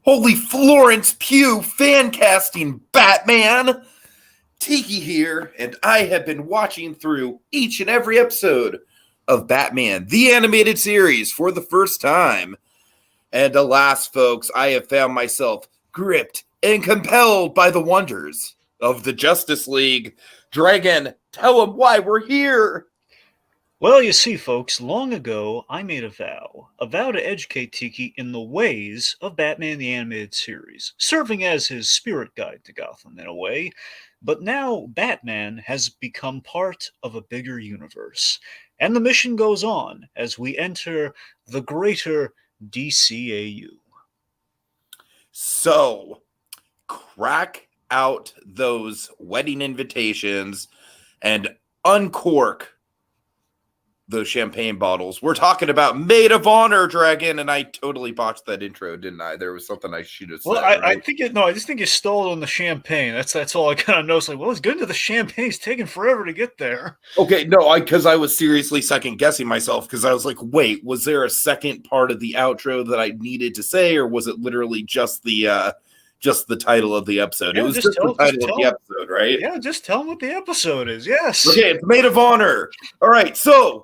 Holy Florence Pugh fan casting Batman! Tiki here, and I have been watching through each and every episode of Batman, the animated series, for the first time. And alas, folks, I have found myself gripped and compelled by the wonders of the Justice League. Dragon, tell them why we're here! Well, you see, folks, long ago I made a vow to educate Tiki in the ways of Batman the Animated Series, serving as his spirit guide to Gotham in a way. But now Batman has become part of a bigger universe, and the mission goes on as we enter the greater DCAU. So, crack out those wedding invitations and uncork those champagne bottles. We're talking about Maid of Honor, Dragon, and I totally botched that intro, didn't I? There was something I should have said. Well, I think I just think you stole on the champagne. That's all I kind of know. It's like, well, it's good to the champagne. It's taking forever to get there. Okay, no, because I was seriously second guessing myself because I was like, wait, was there a second part of the outro that I needed to say, or was it literally just the title of the episode? Yeah, it was just the title of the episode, right? Yeah, just tell them what the episode is. Yes. Okay, it's Maid of Honor. All right, so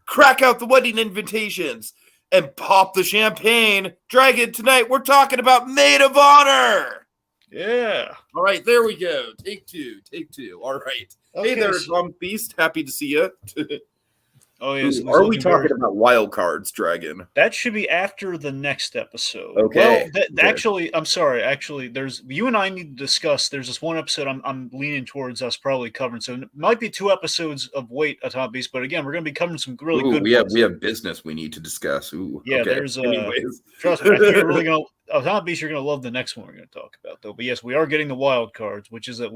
crack out the wedding invitations and pop the champagne. Dragon, tonight we're talking about Maid of Honor. Yeah. All right, there we go. Take two. All right. Okay, Hey there, Tom Beast. Happy to see you. Oh, yes. Are we talking about wild cards, Dragon? That should be after the next episode. Okay. Well, actually, I'm sorry. Actually, there's you and I need to discuss. There's this one episode I'm leaning towards us probably covering. So it might be 2 episodes of Wait, a Top Beast. But again, we're going to be covering some really good. We have business we need to discuss. Ooh. Yeah. Okay. There's anyways. Trust me, I think you're really going to. Top Beast, you're going to love the next one we're going to talk about, though. But yes, we are getting the wild cards, which is a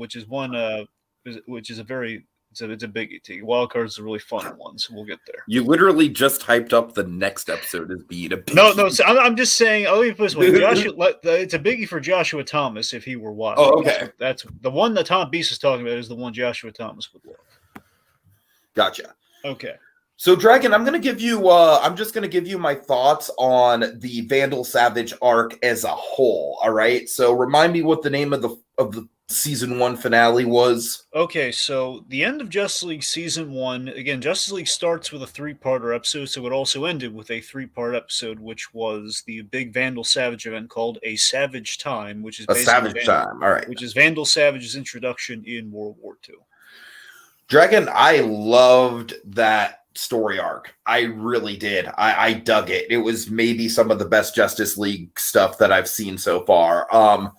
very. It's a biggie. Too. Wild cards is a really fun one, so we'll get there. You literally just hyped up the next episode as being a biggie. No. So I'm just saying. Let me put this way: it's a biggie for Joshua Thomas if he were watching. Oh, okay. That's the one that Tom Beast is talking about. Is the one Joshua Thomas would love. Gotcha. Okay. So, Dragon, I'm just gonna give you my thoughts on the Vandal Savage arc as a whole. All right. So, remind me what the name of the season 1 finale was. Okay, so the end of Justice League season 1, again, Justice League starts with a 3-parter episode, so it also ended with a 3-part episode, which was the big Vandal Savage event called A Savage Time, which is Time. All right. Which is Vandal Savage's introduction in World War II. Dragon, I loved that story arc. I really did. I dug it. It was maybe some of the best Justice League stuff that I've seen so far.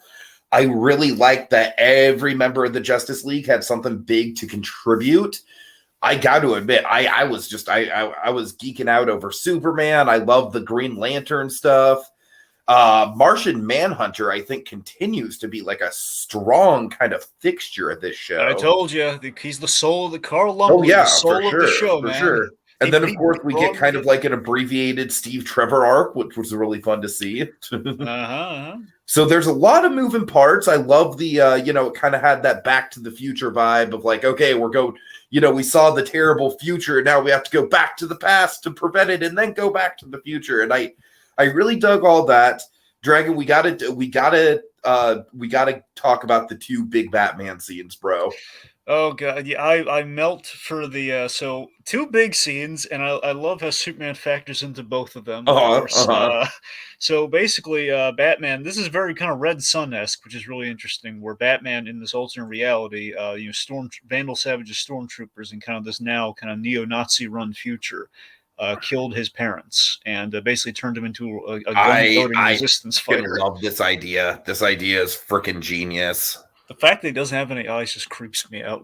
I really liked that every member of the Justice League had something big to contribute. I got to admit, I was geeking out over Superman. I love the Green Lantern stuff. Martian Manhunter, I think, continues to be like a strong kind of fixture of this show. I told you, he's the soul of the Carl Lumley. Oh, yeah, the soul of the show, for man. Sure. And then, of course, we get kind of like an abbreviated Steve Trevor arc, which was really fun to see. So there's a lot of moving parts. I love the, it kind of had that Back to the Future vibe of like, okay, we saw the terrible future. Now we have to go back to the past to prevent it and then go back to the future. And I really dug all that. Dragon, we gotta talk about the 2 big Batman scenes, bro. Oh god, yeah, I melt for the so 2 big scenes, and I love how Superman factors into both of them. So basically, Batman. This is very kind of Red Sun-esque, which is really interesting. Where Batman in this alternate reality, Vandal Savage's stormtroopers in kind of this now kind of neo-Nazi run future, killed his parents and basically turned him into a gun-toting resistance fighter. I love this idea. This idea is freaking genius. The fact that he doesn't have any eyes just creeps me out.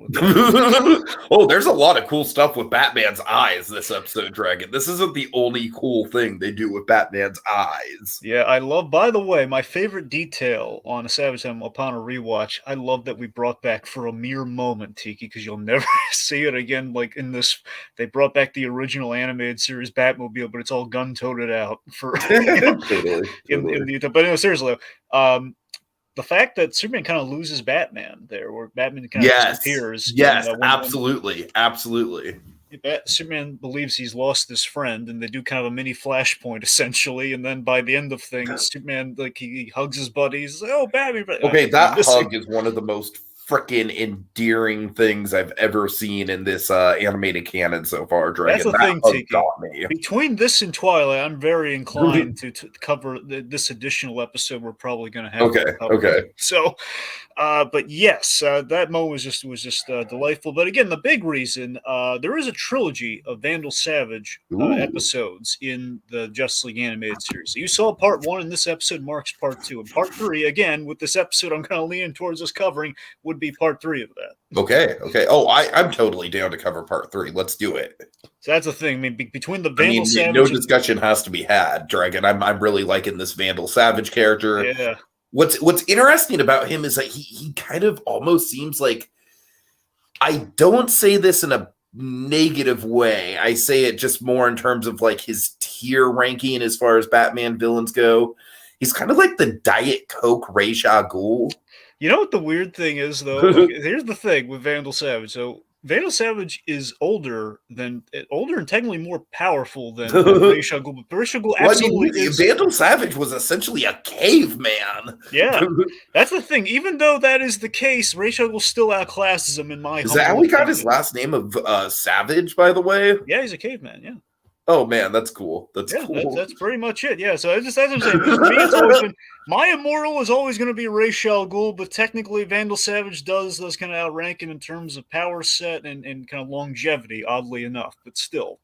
Oh, there's a lot of cool stuff with Batman's eyes this episode, Dragon. This isn't the only cool thing they do with Batman's eyes. Yeah, I love, by the way, my favorite detail on A Savage Time upon a rewatch, I love that we brought back for a mere moment, Tiki, because you'll never see it again. Like in this, they brought back the original animated series Batmobile, but it's all gun-toted out for Totally. But anyway, seriously, the fact that Superman kind of loses Batman there, where Batman kind of disappears. Yes, absolutely. Superman believes he's lost his friend, and they do kind of a mini flashpoint essentially. And then by the end of things, Superman he hugs his buddies. Like, oh, Batman! Okay, that hug is one of the most freaking endearing things I've ever seen in this animated canon so far, Dragon. That's the thing, Tiki. Got me. Between this and Twilight, I'm very inclined to cover this additional episode we're probably going to have. Okay. So, but yes, that moment was just delightful. But again, the big reason there is a trilogy of Vandal Savage episodes in the Justice League animated series. So you saw part 1, and this episode marks part 2, and part 3 again with this episode. I'm kind of leaning towards us covering would be part 3 of that. Okay. Oh, I'm totally down to cover part 3. Let's do it. So that's the thing. I mean, between the Vandal Savage, no discussion has to be had, Dragon. I'm really liking this Vandal Savage character. Yeah. What's interesting about him is that he kind of almost seems like, I don't say this in a negative way. I say it just more in terms of like his tier ranking as far as Batman villains go. He's kind of like the Diet Coke Ra's al Ghul. You know what the weird thing is, though? Here's the thing with Vandal Savage. So Vandal Savage is older and technically more powerful than Ra's al Ghul. But Ra's al Ghul absolutely is. Vandal Savage was essentially a caveman. Yeah, that's the thing. Even though that is the case, Ra's al Ghul still outclasses him in my. Is that how he got his last name of Savage? By the way. Yeah, he's a caveman. Yeah. Oh man, that's cool. That's cool. That's pretty much it. Yeah, so that's what I'm saying. For me, it's always been, my immortal is always going to be Ra's al Ghul, but technically Vandal Savage does kind of outrank him in terms of power set and kind of longevity, oddly enough, but still.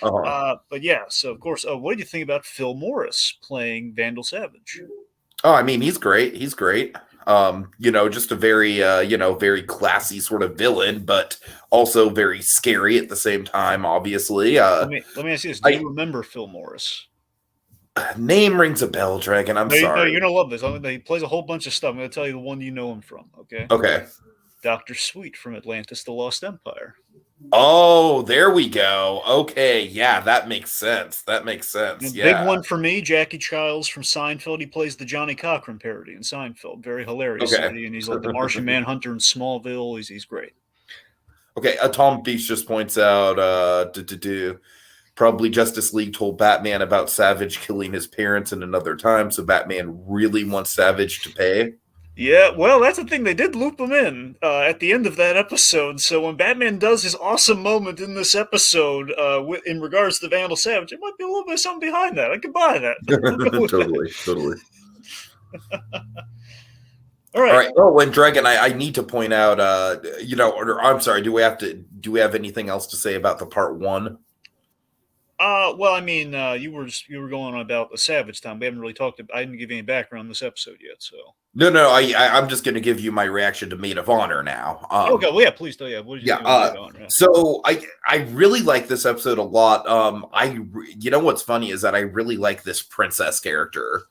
But yeah, so of course, what did you think about Phil Morris playing Vandal Savage? Oh, I mean, he's great. He's great. Just a very, very classy sort of villain, but also very scary at the same time, obviously. Let me ask you this. Do you remember Phil Morris? Name rings a bell, Dragon. I'm sorry. No, you're going to love this. He plays a whole bunch of stuff. I'm going to tell you the one you know him from, okay? Okay. Dr. Sweet from Atlantis, The Lost Empire. Oh, there we go. Okay, yeah, that makes sense. Yeah. Big one for me, Jackie Childs from Seinfeld. He plays the Johnny Cochran parody in Seinfeld. Very hilarious. Okay. And he's like the Martian Manhunter in Smallville. He's great. Okay, Tom Beach just points out probably Justice League told Batman about Savage killing his parents in another time, so Batman really wants Savage to pay. Yeah, well, that's the thing. They did loop him in at the end of that episode. So when Batman does his awesome moment in this episode in regards to Vandal Savage, it might be a little bit of something behind that. I could buy that. Totally. All right. Oh, when Dragon, I need to point out, I'm sorry. Do we have anything else to say about the part 1? Well, I mean, you were going on about the Savage time. We haven't really talked about. I didn't give any background on this episode yet, so. No. I'm just going to give you my reaction to Maid of Honor now. Okay, well, yeah, please do. Yeah, what did you think of Maid of Honor? So I really like this episode a lot. What's funny is that I really like this princess character,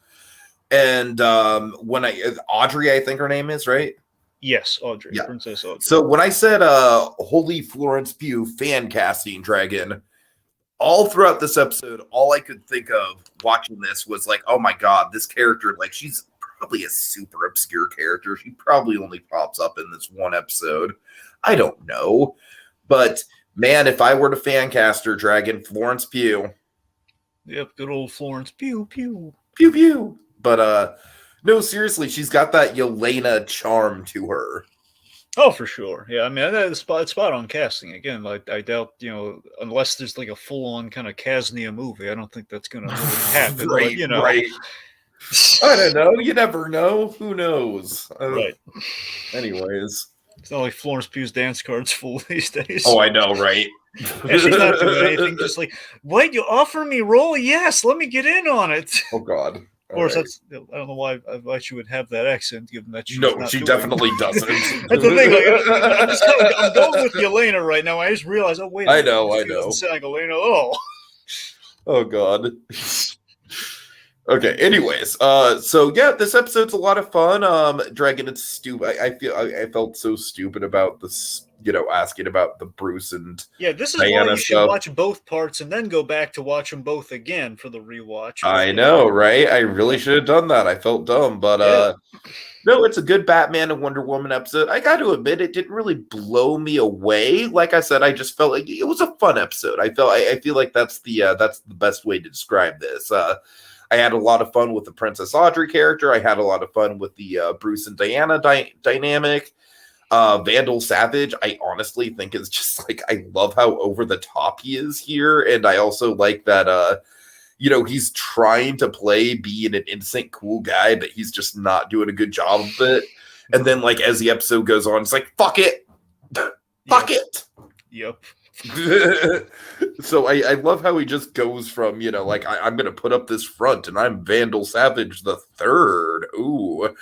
and Audrey, I think her name is, right? Yes, Audrey, yeah. Princess Audrey. So when I said Holy Florence Pugh fan casting, Dragon, all throughout this episode, all I could think of watching this was like, oh my god, this character, like, she's probably a super obscure character. She probably only pops up in this one episode. I don't know. But man, if I were to fan cast her, Dragon, Florence Pugh. Yep, good old Florence Pugh. Pew pew. But no, seriously, she's got that Yelena charm to her. Oh, for sure. Yeah, I mean, that's spot on casting. Again, like, I doubt, unless there's like a full-on kind of Casnian movie, I don't think that's going to really happen. Right, but, right. I don't know. You never know. Who knows? Right. Anyways. It's not like Florence Pugh's dance card's full these days. Oh, I know, right? Yeah, she's not doing anything. Just like, wait, you offer me role? Yes, let me get in on it. Oh, God. Of course, that's. I don't know why she would have that accent, given that she's no, she definitely doesn't. That's the thing. Like, I'm going with Yelena right now. I just realized, oh wait, I know. Doesn't sound like Yelena. Oh God. Okay. Anyways, so yeah, this episode's a lot of fun. Dragon, it's stupid. I felt so stupid about this. Asking about the Bruce and this is Diana why you should watch both parts and then go back to watch them both again for the rewatch. I know, right? I really should have done that. I felt dumb, but No, it's a good Batman and Wonder Woman episode. I got to admit, it didn't really blow me away. Like I said, I just felt like it was a fun episode. I feel like that's the best way to describe this. I had a lot of fun with the Princess Audrey character. I had a lot of fun with the Bruce and Diana dynamic. Vandal Savage, I honestly think is just like, I love how over the top he is here, and I also like that. He's trying to play being an innocent, cool guy, but he's just not doing a good job of it. And then, like, as the episode goes on, it's like, fuck it. Fuck it. Yep. So I love how he just goes from, like, I'm going to put up this front and I'm Vandal Savage the Third. Ooh.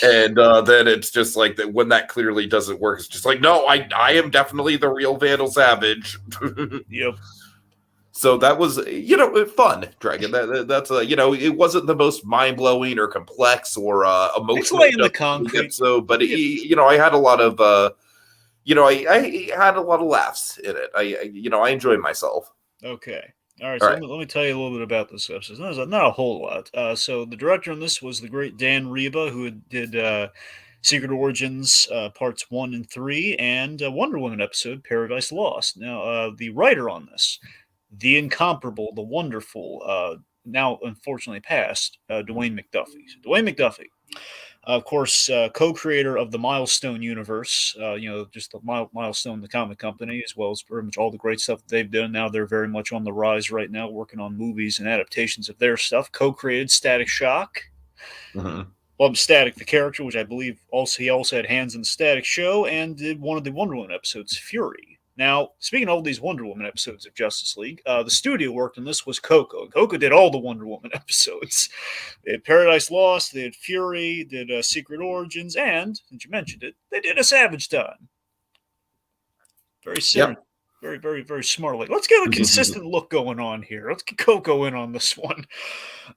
And then it's just like that when that clearly doesn't work. It's just like, no, I am definitely the real Vandal Savage. Yep. So that was, fun, Dragon. That's it wasn't the most mind blowing or complex or emotional in the concrete episode, but I had a lot of, I had a lot of laughs in it. I enjoyed myself. Okay. All right. So let me tell you a little bit about this episode. Not a whole lot. So the director on this was the great Dan Reba, who did Secret Origins parts 1 and 3, and Wonder Woman episode Paradise Lost. Now, the writer on this, the incomparable, the wonderful, now unfortunately passed, Dwayne McDuffie. So Dwayne McDuffie, of course, co-creator of the Milestone universe, just the Milestone, the comic company, as well as pretty much all the great stuff that they've done. Now they're very much on the rise right now, working on movies and adaptations of their stuff. Co-created Static Shock. Mm-hmm. Well, Static, the character, which I believe he also had hands in the Static show, and did one of the Wonder Woman episodes, Fury. Now, speaking of all these Wonder Woman episodes of Justice League, the studio worked on this was Coco. Coco did all the Wonder Woman episodes. They had Paradise Lost, they had Fury, did Secret Origins, and, since you mentioned it, they did a Savage Time. Very similar. Yep. Very, very, very smart. Like, let's get a consistent look going on here. Let's get Coco in on this one.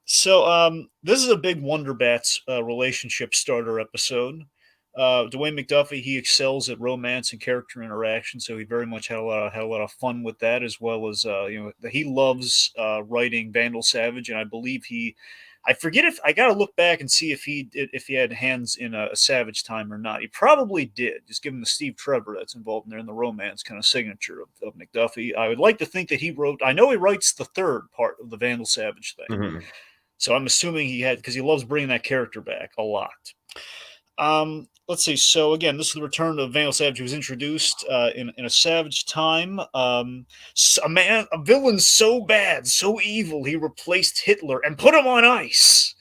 So, this is a big Wonder Bats relationship starter episode. Dwayne McDuffie, he excels at romance and character interaction, so he very much had a lot of fun with that, as well as he loves writing Vandal Savage, and I believe I forget if I got to look back and see if he had hands in a Savage Time or not. He probably did, just given the Steve Trevor that's involved in there in the romance kind of signature of McDuffie. I would like to think that he wrote. I know he writes the third part of the Vandal Savage thing, so I'm assuming he had, because he loves bringing that character back a lot. Let's see. So again, this is the return of Vandal Savage, who was introduced in a Savage Time. A villain so bad, so evil, he replaced Hitler and put him on ice.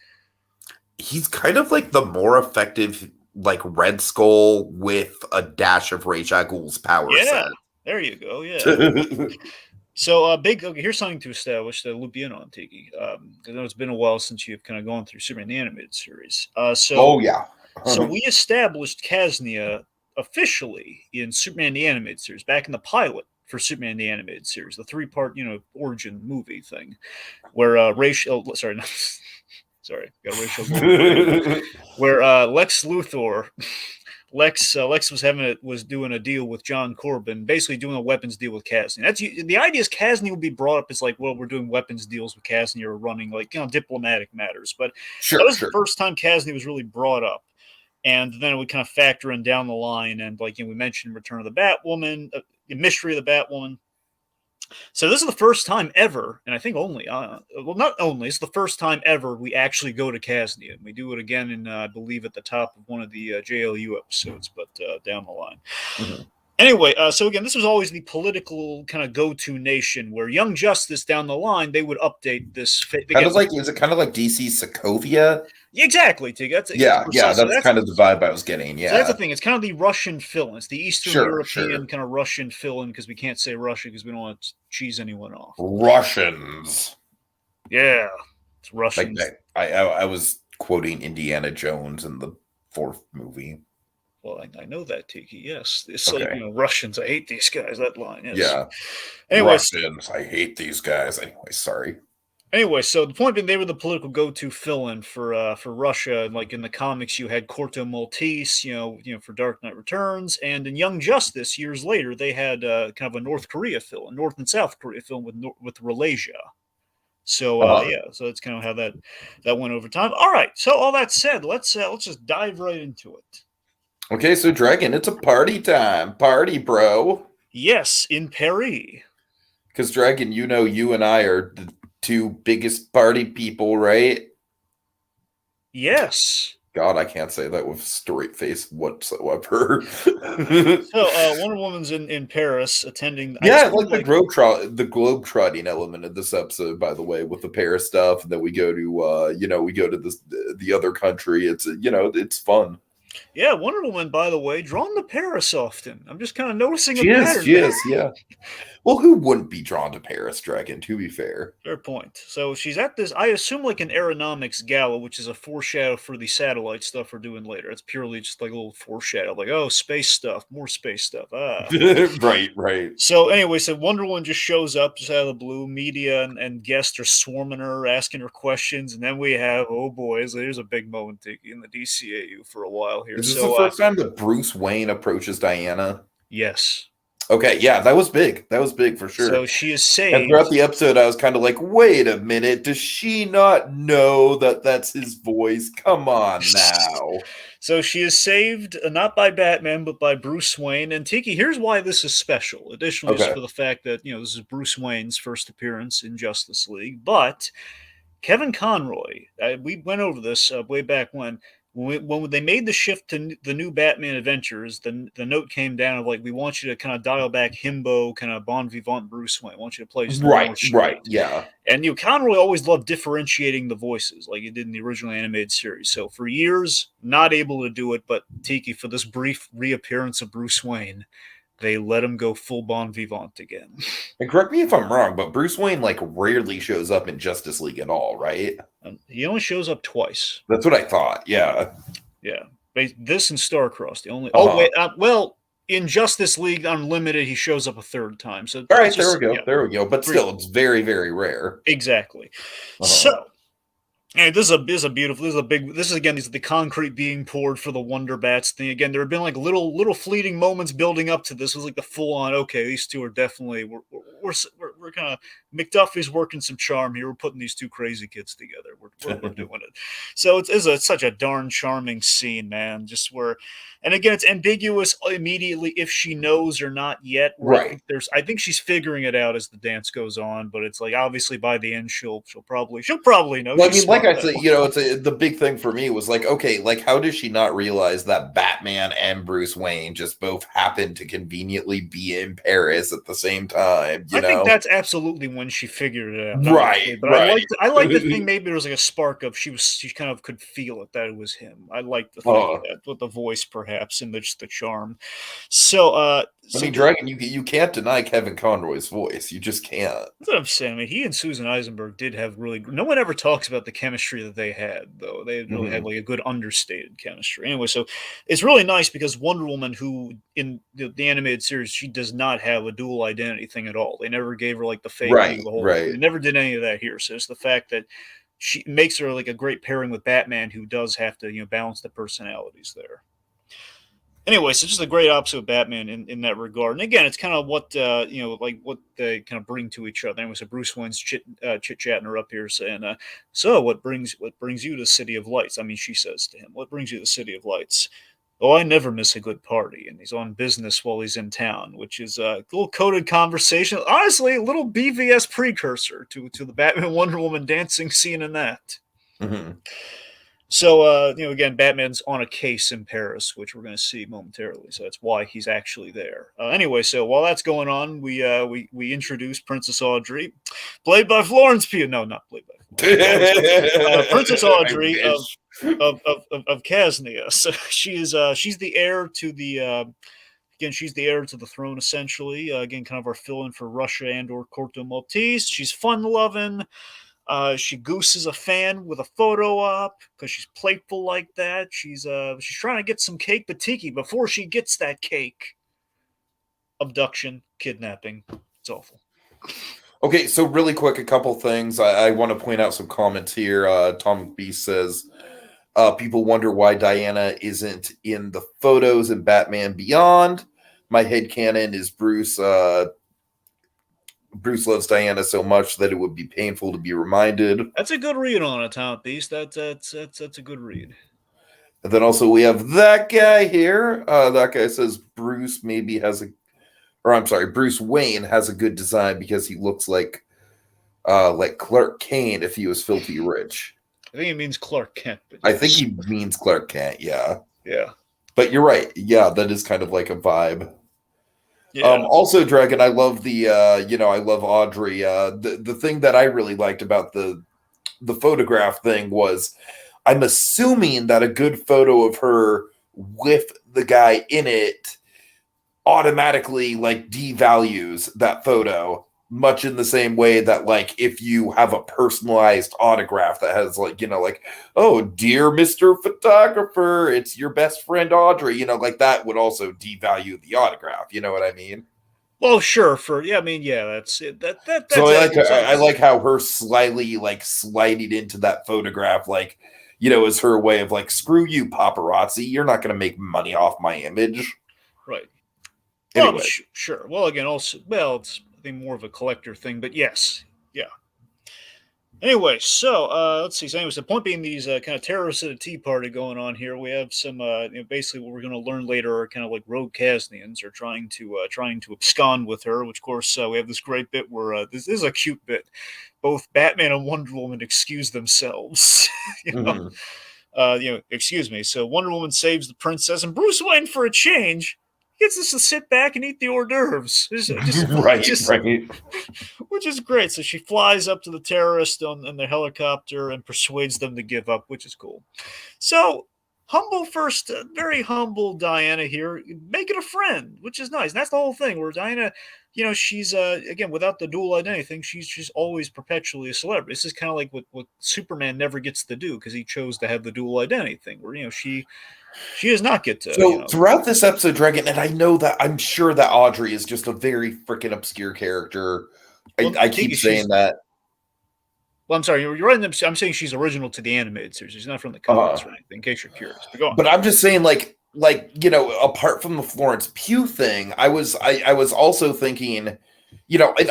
He's kind of like the more effective, like Red Skull with a dash of Ra's al Ghul's power set. There you go. Yeah. So, here's something to establish to loop you in on, Tiki. Because I know it's been a while since you've kind of gone through Superman the Animated Series. Oh, yeah. So we established Casnian officially in Superman the Animated Series, back in the pilot for Superman the Animated Series, the 3-part, origin movie thing, where got racial, where Lex Luthor, Lex was doing a deal with John Corbin, basically doing a weapons deal with Casnian. That's the idea is Casnian will be brought up as like, well, we're doing weapons deals with Casnian or running like diplomatic matters, but that was the first time Casnian was really brought up. And then we kind of factor in down the line, and like we mentioned, Return of the Batwoman, the mystery of the Batwoman. So this is the first time ever, and I think only, not only, it's the first time ever we actually go to Casnian. We do it again in, I believe, at the top of one of the JLU episodes, but down the line. Mm-hmm. Anyway, so again, this was always the political kind of go-to nation where Young Justice down the line, they would update this. Is it kind of like DC Sokovia? Exactly, Tig. That's kind of the vibe I was getting. Yeah, so that's the thing. It's kind of the Russian fill-in. It's the Eastern European kind of Russian fill-in, because we can't say Russia because we don't want to cheese anyone off. Russians. Yeah, it's Russians. Like I was quoting Indiana Jones in the 4th movie. Well, I know that, Tiki. Yes, it's like Russians. I hate these guys. That line. Yes. Yeah. Anyways, Russians. I hate these guys. Anyway, sorry. Anyway, so the point being, they were the political go-to fill-in for Russia. Like in the comics, you had Corto Maltese, for Dark Knight Returns, and in Young Justice, years later, they had kind of a North Korea fill-in, North and South Korea fill-in with Malaysia. So so that's kind of how that went over time. All right. So all that said, let's just dive right into it. Okay, so Dragon, it's a party time. Party, bro. Yes, in Paris. Because Dragon, you and I are the two biggest party people, right? Yes. God, I can't say that with a straight face whatsoever. So Wonder Woman's in Paris attending. Yeah, I like the globetrotting element of this episode, by the way, with the Paris stuff. And then we go to we go to the other country. It's it's fun. Yeah, Wonder Woman, by the way, drawn to Paris often. I'm just kind of noticing a pattern. She is, yeah. Well, who wouldn't be drawn to Paris, Dragon, to be fair? Fair point. So she's at this, I assume, like an aeronautics gala, which is a foreshadow for the satellite stuff we're doing later. It's purely just like a little foreshadow, like, oh, space stuff, more space stuff. Right. So anyway, so Wonder Woman just shows up just out of the blue. Media and guests are swarming her, asking her questions. And then we have, oh boy, there's a big moment, Tiki, in the DCAU for a while here. Is this the first time that Bruce Wayne approaches Diana? Yes. Okay, yeah, that was big. That was big for sure. So she is saved. And throughout the episode, I was kind of like, wait a minute, does she not know that that's his voice? Come on now. So she is saved, not by Batman, but by Bruce Wayne. And Tiki, here's why this is special. Additionally, just for the fact that, this is Bruce Wayne's first appearance in Justice League. But Kevin Conroy, we went over this way back when they made the shift to the new Batman Adventures, the note came down of like, we want you to kind of dial back himbo, kind of bon vivant Bruce Wayne. I want you to play just more straight. Right, yeah. And Conroy always loved differentiating the voices like he did in the original animated series. So for years, not able to do it, but Tiki, for this brief reappearance of Bruce Wayne, they let him go full bon vivant again. And correct me if I'm wrong, but Bruce Wayne like rarely shows up in Justice League at all, right? He only shows up twice. That's what I thought. Yeah. This and Starcross, the only. Oh wait, well, in Justice League Unlimited, he shows up a third time. So all right, there we go. Yeah. There we go. But still, it's very, very rare. Exactly. So. And this is the concrete being poured for the Wonder Bats thing. Again, there have been like little fleeting moments building up to this. It was like the full on, okay, these two are definitely we're kind of McDuffie's working some charm here. We're putting these two crazy kids together. We're doing it. So it's such a darn charming scene, man. Just where, and again, it's ambiguous immediately if she knows or not yet. Right. I think she's figuring it out as the dance goes on, but it's like obviously by the end she'll probably know. Well, I mean, like I said, it's the big thing for me was like, okay, like how does she not realize that Batman and Bruce Wayne just both happen to conveniently be in Paris at the same time? I think that's absolutely when she figured it out. Right. But right. I like to think maybe there was like a spark of she kind of could feel it that it was him. I like to think that with the voice perhaps and just the charm. So I mean, Dragon, you can't deny Kevin Conroy's voice. You just can't. That's what I'm saying. I mean, he and Susan Eisenberg did have really. No one ever talks about the chemistry that they had, though. They really had like a good understated chemistry. Anyway, so it's really nice because Wonder Woman, who in the animated series, she does not have a dual identity thing at all. They never gave her like the fake, right? The whole thing. They never did any of that here. So it's the fact that she makes her like a great pairing with Batman, who does have to balance the personalities there. Anyway, so just a great opposite of Batman in that regard. And again, it's kind of what what they kind of bring to each other. Anyway, so Bruce Wayne's chit-chatting her up here saying, so what brings you to the City of Lights? I mean, she says to him, what brings you to the City of Lights? Oh, I never miss a good party. And he's on business while he's in town, which is a little coded conversation. Honestly, a little BVS precursor to the Batman Wonder Woman dancing scene in that. Mm-hmm. So, again, Batman's on a case in Paris, which we're going to see momentarily. So that's why he's actually there. Anyway, so while that's going on, we introduce Princess Audrey, played by Florence Pugh. No, not played by Florence. Princess Audrey of Casnian. So she's the heir to the. Again, she's the heir to the throne, essentially. Again, kind of our fill-in for Russia and/or Corto Maltese. She's fun-loving. She gooses a fan with a photo op because she's playful like that. She's trying to get some cake, but Tiki, before she gets that cake, abduction, kidnapping. It's awful. Okay, so really quick, a couple things. I want to point out some comments here. Tom B says, people wonder why Diana isn't in the photos in Batman Beyond. My headcanon is Bruce Bruce loves Diana so much that it would be painful to be reminded. That's a good read on Atomic Beast. That's a good read. And then also we have that guy here. That guy says Bruce maybe has a, or I'm sorry, Bruce Wayne has a good design because he looks like Clark Kane if he was filthy rich. I think he means Clark Kent. I think he means Clark Kent. Yeah. Yeah. But you're right. Yeah, that is kind of like a vibe. Yeah. Also, Dragon, I love the I love Audrey. The thing that I really liked about the photograph thing was, I'm assuming that a good photo of her with the guy in it automatically like devalues that photo, much in the same way that like if you have a personalized autograph that has like, oh, dear Mr. Photographer, it's your best friend Audrey, like that would also devalue the autograph. You know what I mean? Well, sure. That's it. That's so I like how her slightly like sliding into that photograph, like, is her way of like, screw you, paparazzi. You're not going to make money off my image. Right. Anyway. Well, sure. Well, again, also, it's I think more of a collector thing, but yes. Yeah. Anyway, so let's see. So, anyways, the point being, these kind of terrorists at a tea party going on here. We have some, basically, what we're going to learn later are kind of like rogue Casnians are trying to abscond with her. Which, of course, we have this great bit where this is a cute bit. Both Batman and Wonder Woman excuse themselves. Excuse me. So Wonder Woman saves the princess, and Bruce Wayne, for a change, gets us to sit back and eat the hors d'oeuvres. Right. Which is great. So she flies up to the terrorists on their helicopter and persuades them to give up, which is cool. So very humble Diana here, making a friend, which is nice. And that's the whole thing, where Diana, she's, again, without the dual identity thing, she's always perpetually a celebrity. This is kind of like what Superman never gets to do, because he chose to have the dual identity thing, where, she does not get to. So throughout this episode, Dragon, and I'm sure that Audrey is just a very freaking obscure character. Well, I keep saying that. Well, I'm sorry, you're right. I'm saying she's original to the animated series. She's not from the comics or anything, in case you're curious. But go on. But I'm just saying, like apart from the Florence Pugh thing, I was also thinking, and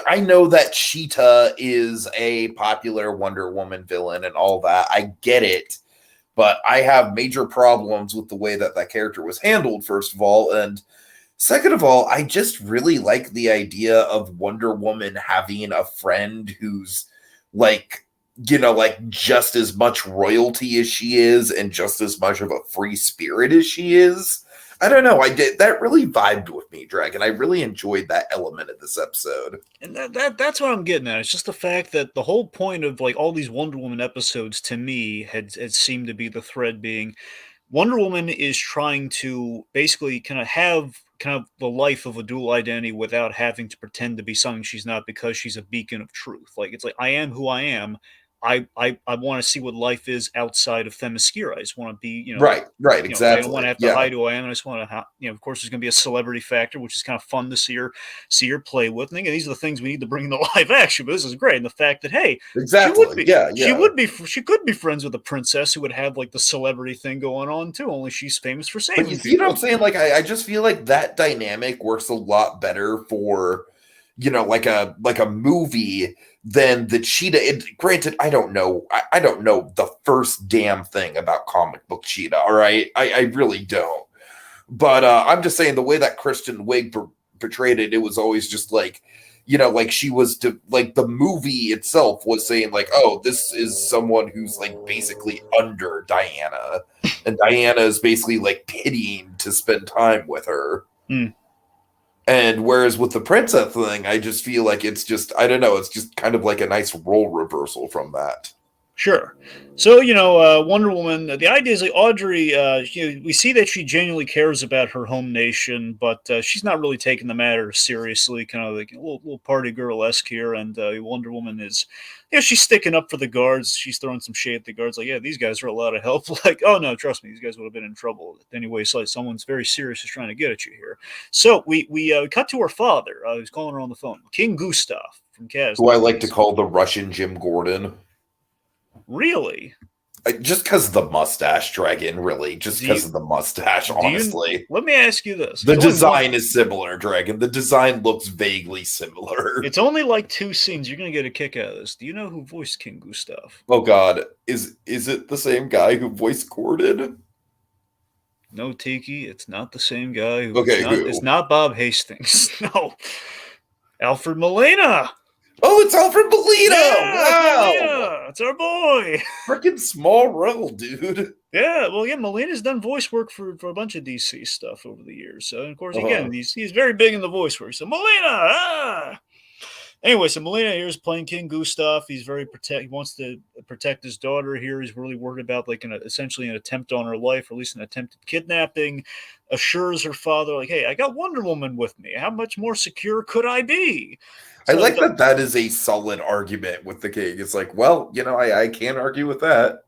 I know that Cheetah is a popular Wonder Woman villain and all that. I get it. But I have major problems with the way that character was handled, first of all. And second of all, I just really like the idea of Wonder Woman having a friend who's like, just as much royalty as she is and just as much of a free spirit as she is. I don't know. That really vibed with me, Dragon. I really enjoyed that element of this episode. And that's what I'm getting at. It's just the fact that the whole point of like all these Wonder Woman episodes to me had seemed to be the thread being Wonder Woman is trying to basically kind of have the life of a dual identity without having to pretend to be something she's not, because she's a beacon of truth. Like, it's like, I am who I am. I want to see what life is outside of Themyscira. I just want to be, right, exactly. I don't want to have to hide who I am. I just want to, of course, there's going to be a celebrity factor, which is kind of fun to see her play with. And these are the things we need to bring into live action. But this is great, and the fact that exactly, she could be friends with a princess who would have like the celebrity thing going on too. Only she's famous for saving people. You know what I'm saying? Like, I just feel like that dynamic works a lot better for, like a movie than the Cheetah. Granted, I don't know the first damn thing about comic book Cheetah. All right, I really don't. But I'm just saying, the way that Kristen Wiig portrayed it, it was always just like, like she was like the movie itself was saying like, oh, this is someone who's like basically under Diana, and Diana is basically like pitying to spend time with her. And whereas with the princess thing, I just feel like it's just, I don't know, it's just kind of like a nice role reversal from that. Sure. So, Wonder Woman, the idea is like Audrey, we see that she genuinely cares about her home nation, but she's not really taking the matter seriously, kind of like a little party girl-esque here. And Wonder Woman is, she's sticking up for the guards. She's throwing some shade at the guards, like, yeah, these guys are a lot of help. Like, oh, no, trust me, these guys would have been in trouble. Anyway, so like, someone's very serious is trying to get at you here. So we cut to her father. He's calling her on the phone. King Gustav from Casnian. Who I like to call the Russian Jim Gordon. Really? Just because of the mustache, Dragon, really. Just because of the mustache, honestly. Let me ask you this. The design is similar, Dragon. The design looks vaguely similar. It's only like 2 scenes. You're going to get a kick out of this. Do you know who voiced King Gustav? Oh, God. Is it the same guy who voiced Gordon? No, Tiki. It's not the same guy. It's not Bob Hastings. No. Alfred Molina. Oh, it's Alfred Molina! Yeah, Wow! It's our boy! Freaking small role, dude. Yeah, well, yeah, Molina's done voice work for a bunch of DC stuff over the years. So, of course, again, he's very big in the voice work. So, Molina! Anyway, so Molina here is playing King Gustav. He's he wants to protect his daughter here. He's really worried about, like, essentially an attempt on her life, or at least an attempted kidnapping. Assures her father, like, hey, I got Wonder Woman with me. How much more secure could I be? So I like that is a solid argument with the king. It's like, well, I can't argue with that.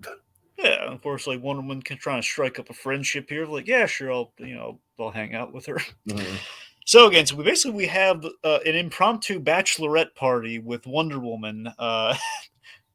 Yeah, of course, like Wonder Woman can try to strike up a friendship here. Like, yeah, sure, I'll hang out with her. Mm-hmm. So again, we have an impromptu bachelorette party with Wonder Woman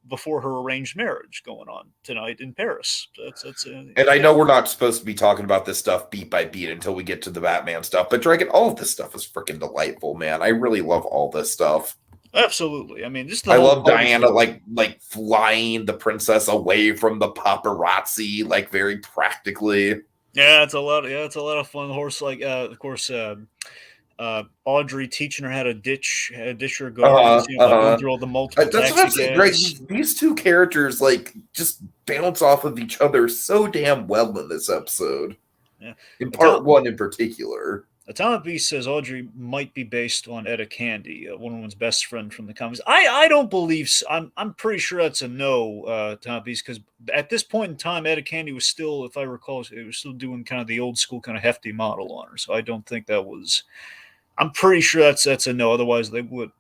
before her arranged marriage going on tonight in Paris. So and I know we're not supposed to be talking about this stuff beat by beat until we get to the Batman stuff, but Dragon, all of this stuff is freaking delightful, man. I really love all this stuff. Absolutely. I mean, just I love Diana like flying the princess away from the paparazzi, like very practically. Yeah, it's a lot of fun. Horse, like of course. Audrey teaching her how to ditch her guards, going through all the multiple That's what I'm saying, right? These two characters like just bounce off of each other so damn well in this episode. Yeah. In part 1 in particular. Atomic Beast says Audrey might be based on Etta Candy, Wonder Woman's best friend from the comics. I don't believe so. I'm pretty sure that's a no, Atomic Beast, because at this point in time, Etta Candy was still, if I recall, it was still doing kind of the old school kind of hefty model on her. So I don't think that was. I'm pretty sure that's a no. Otherwise, they would.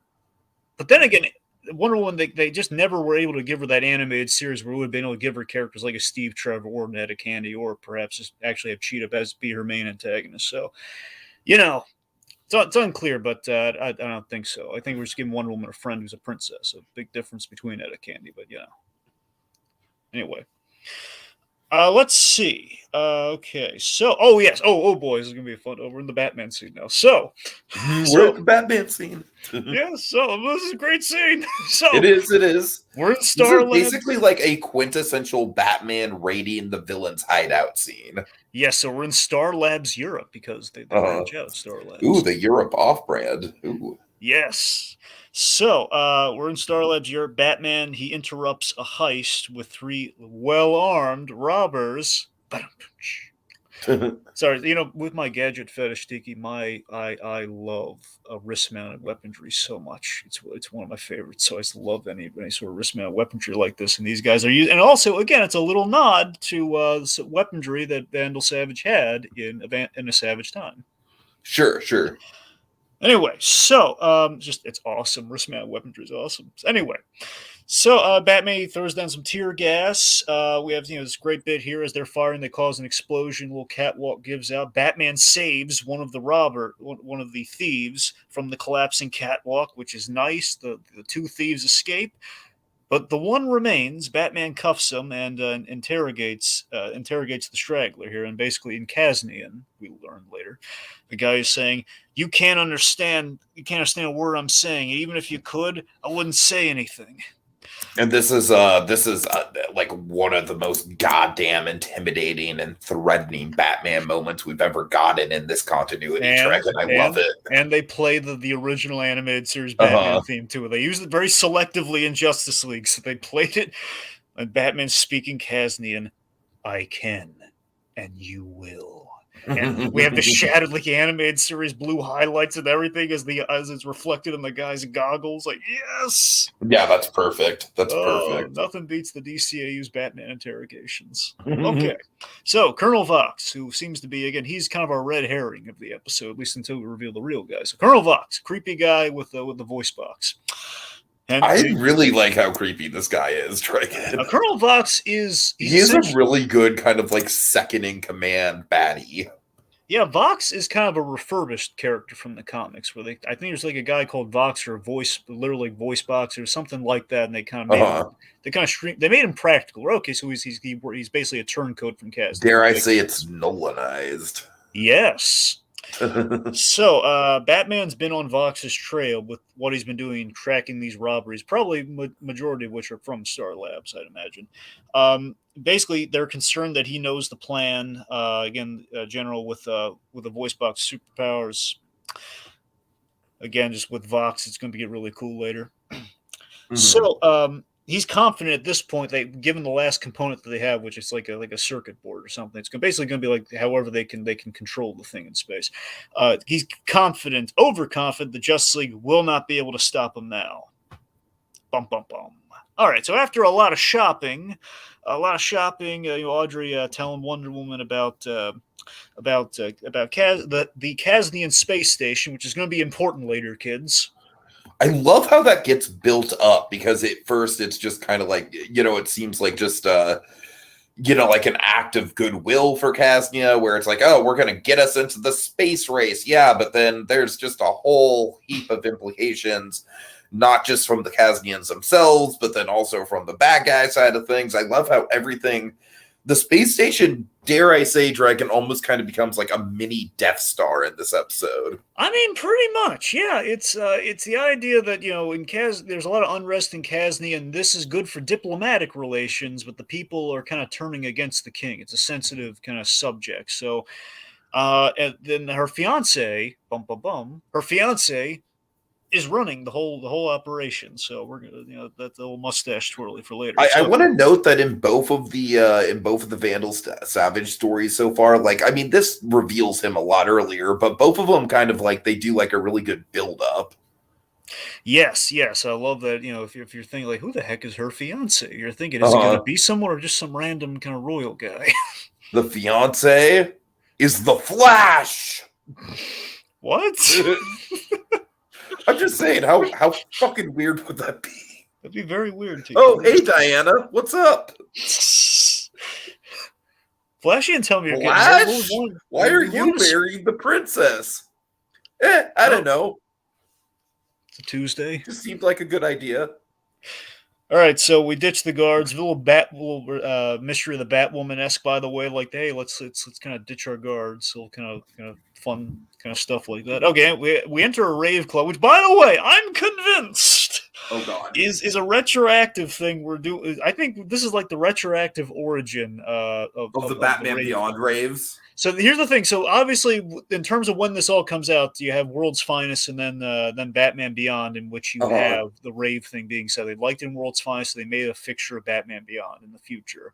But then again, Wonder Woman, they just never were able to give her that animated series where we would have been able to give her characters like a Steve Trevor or an Etta Candy, or perhaps just actually have Cheetah as be her main antagonist. So, it's unclear, but I don't think so. I think we're just giving Wonder Woman a friend who's a princess. A big difference between Etta Candy, but Anyway. Let's see. Okay, so yes. Oh boy, this is gonna be fun. We're in the Batman scene now. So we're at the Batman scene. Yeah. So this is a great scene. So it is. We're in Star Lab. Basically, like a quintessential Batman raiding the villain's hideout scene. Yes. So we're in Star Labs Europe because they branch out Star Labs. Ooh, the Europe off-brand. Ooh. Yes. So we're in Star Labs Europe. Batman, he interrupts a heist with 3 well-armed robbers. Sorry, with my gadget fetish, Tiki, I love wrist-mounted weaponry so much. It's one of my favorites. So I just love any sort of wrist-mounted weaponry like this. And these guys are using. And also, again, it's a little nod to weaponry that Vandal Savage had in A Savage Time. Sure. Anyway, so it's awesome. Wrist-mounted weaponry is awesome. Anyway, so Batman throws down some tear gas. We have this great bit here as they're firing. They cause an explosion. A little catwalk gives out. Batman saves one of the thieves from the collapsing catwalk, which is nice. The 2 thieves escape. But the one remains. Batman cuffs him and interrogates the straggler here. And basically in Casnian, we learn later, the guy is saying, you can't understand a word I'm saying. Even if you could, I wouldn't say anything. And this is like one of the most goddamn intimidating and threatening Batman moments we've ever gotten in this continuity track, and I love it. And they play the original animated series Batman theme too. They used it very selectively in Justice League, so they played it. And Batman speaking Casnian, I can, and you will. And we have the Shattered League animated series blue highlights and everything as it's reflected in the guy's goggles. Like, yes! Yeah, that's perfect. That's perfect. Nothing beats the DCAU's Batman interrogations. Okay. So, Colonel Vox, who seems to be, again, he's kind of our red herring of the episode, at least until we reveal the real guy. So, Colonel Vox, creepy guy with the voice box. And I really like how creepy this guy is, Dragon. Colonel Vox is... He's a really good kind of like second in command baddie. Yeah, Vox is kind of a refurbished character from the comics, where I think there's like a guy called Vox or literally voice box or something like that, and they kind of made him, they made him practical. Okay, so he's basically a turncoat from Casnian. Dare I say it's Nolanized? Yes. So, Batman's been on Vox's trail with what he's been doing, tracking these robberies, probably majority of which are from Star Labs, I'd imagine. Basically, they're concerned that he knows the plan. General with the voice box superpowers. Again, just with Vox, it's going to get really cool later. Mm-hmm. So, he's confident at this point that given the last component that they have, which is like a circuit board or something, it's basically going to be like however they can control the thing in space. He's overconfident the Justice League will not be able to stop him now. Bum bum bum. All right, so after a lot of shopping, Audrey telling Wonder Woman about the Casnian space station, which is going to be important later, kids. I love how that gets built up, because at first it's just kind of like, it seems like just, like an act of goodwill for Casnia, where it's like, oh, we're going to get us into the space race. Yeah, but then there's just a whole heap of implications, not just from the Casnians themselves, but then also from the bad guy side of things. I love how the space station, dare I say, Dragon, almost kind of becomes like a mini Death Star in this episode. I mean, pretty much, yeah. It's the idea that, there's a lot of unrest in Casnia, and this is good for diplomatic relations, but the people are kind of turning against the king. It's a sensitive kind of subject. So, and then her fiance, her fiance is running the whole operation. So we're gonna, that little mustache twirly for later. I want to note that in both of the Vandal Savage stories so far, this reveals him a lot earlier, but both of them kind of they do a really good build up. Yes, I love that. If you're thinking like, who the heck is her fiance? You're thinking, is it going to be someone or just some random kind of royal guy? The fiance is the Flash. What? I'm just saying, how fucking weird would that be? That'd be very weird too. Oh, hey Diana, what's up? Flashy and tell me you're Flash? Why are you marrying the princess? I don't know. It's a Tuesday. Just seemed like a good idea. All right, so we ditched the guards. Little mystery of the Batwoman-esque, by the way. Like, hey, let's kind of ditch our guards. So kind of fun kind of stuff like that. Okay, we enter a rave club, which, by the way, I'm convinced. Oh God, is a retroactive thing we're doing. I think this is like the retroactive origin of the Batman Beyond raves. So here's the thing. So obviously, in terms of when this all comes out, you have World's Finest and then Batman Beyond, in which you have the rave thing being said. They liked it in World's Finest, so they made a fixture of Batman Beyond in the future.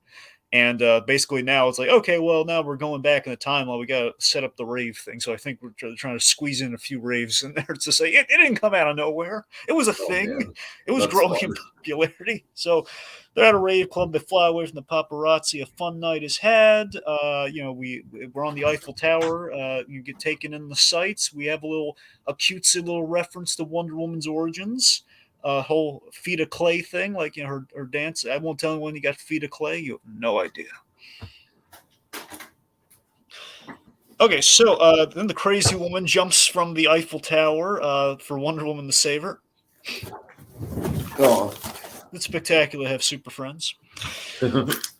And basically now it's like, okay, well, now we're going back in the timeline. We got to set up the rave thing. So I think we're trying to squeeze in a few raves in there to say it didn't come out of nowhere. It was a thing. Man. It was growing in popularity. So they're at a rave club. They fly away from the paparazzi. A fun night is had. We're on the Eiffel Tower. You get taken in the sights. We have a cutesy little reference to Wonder Woman's origins. Whole feet of clay thing, like her dance. I won't tell you when you got feet of clay. You have no idea. Okay, so then the crazy woman jumps from the Eiffel Tower for Wonder Woman to save her. Oh, it's spectacular to have super friends.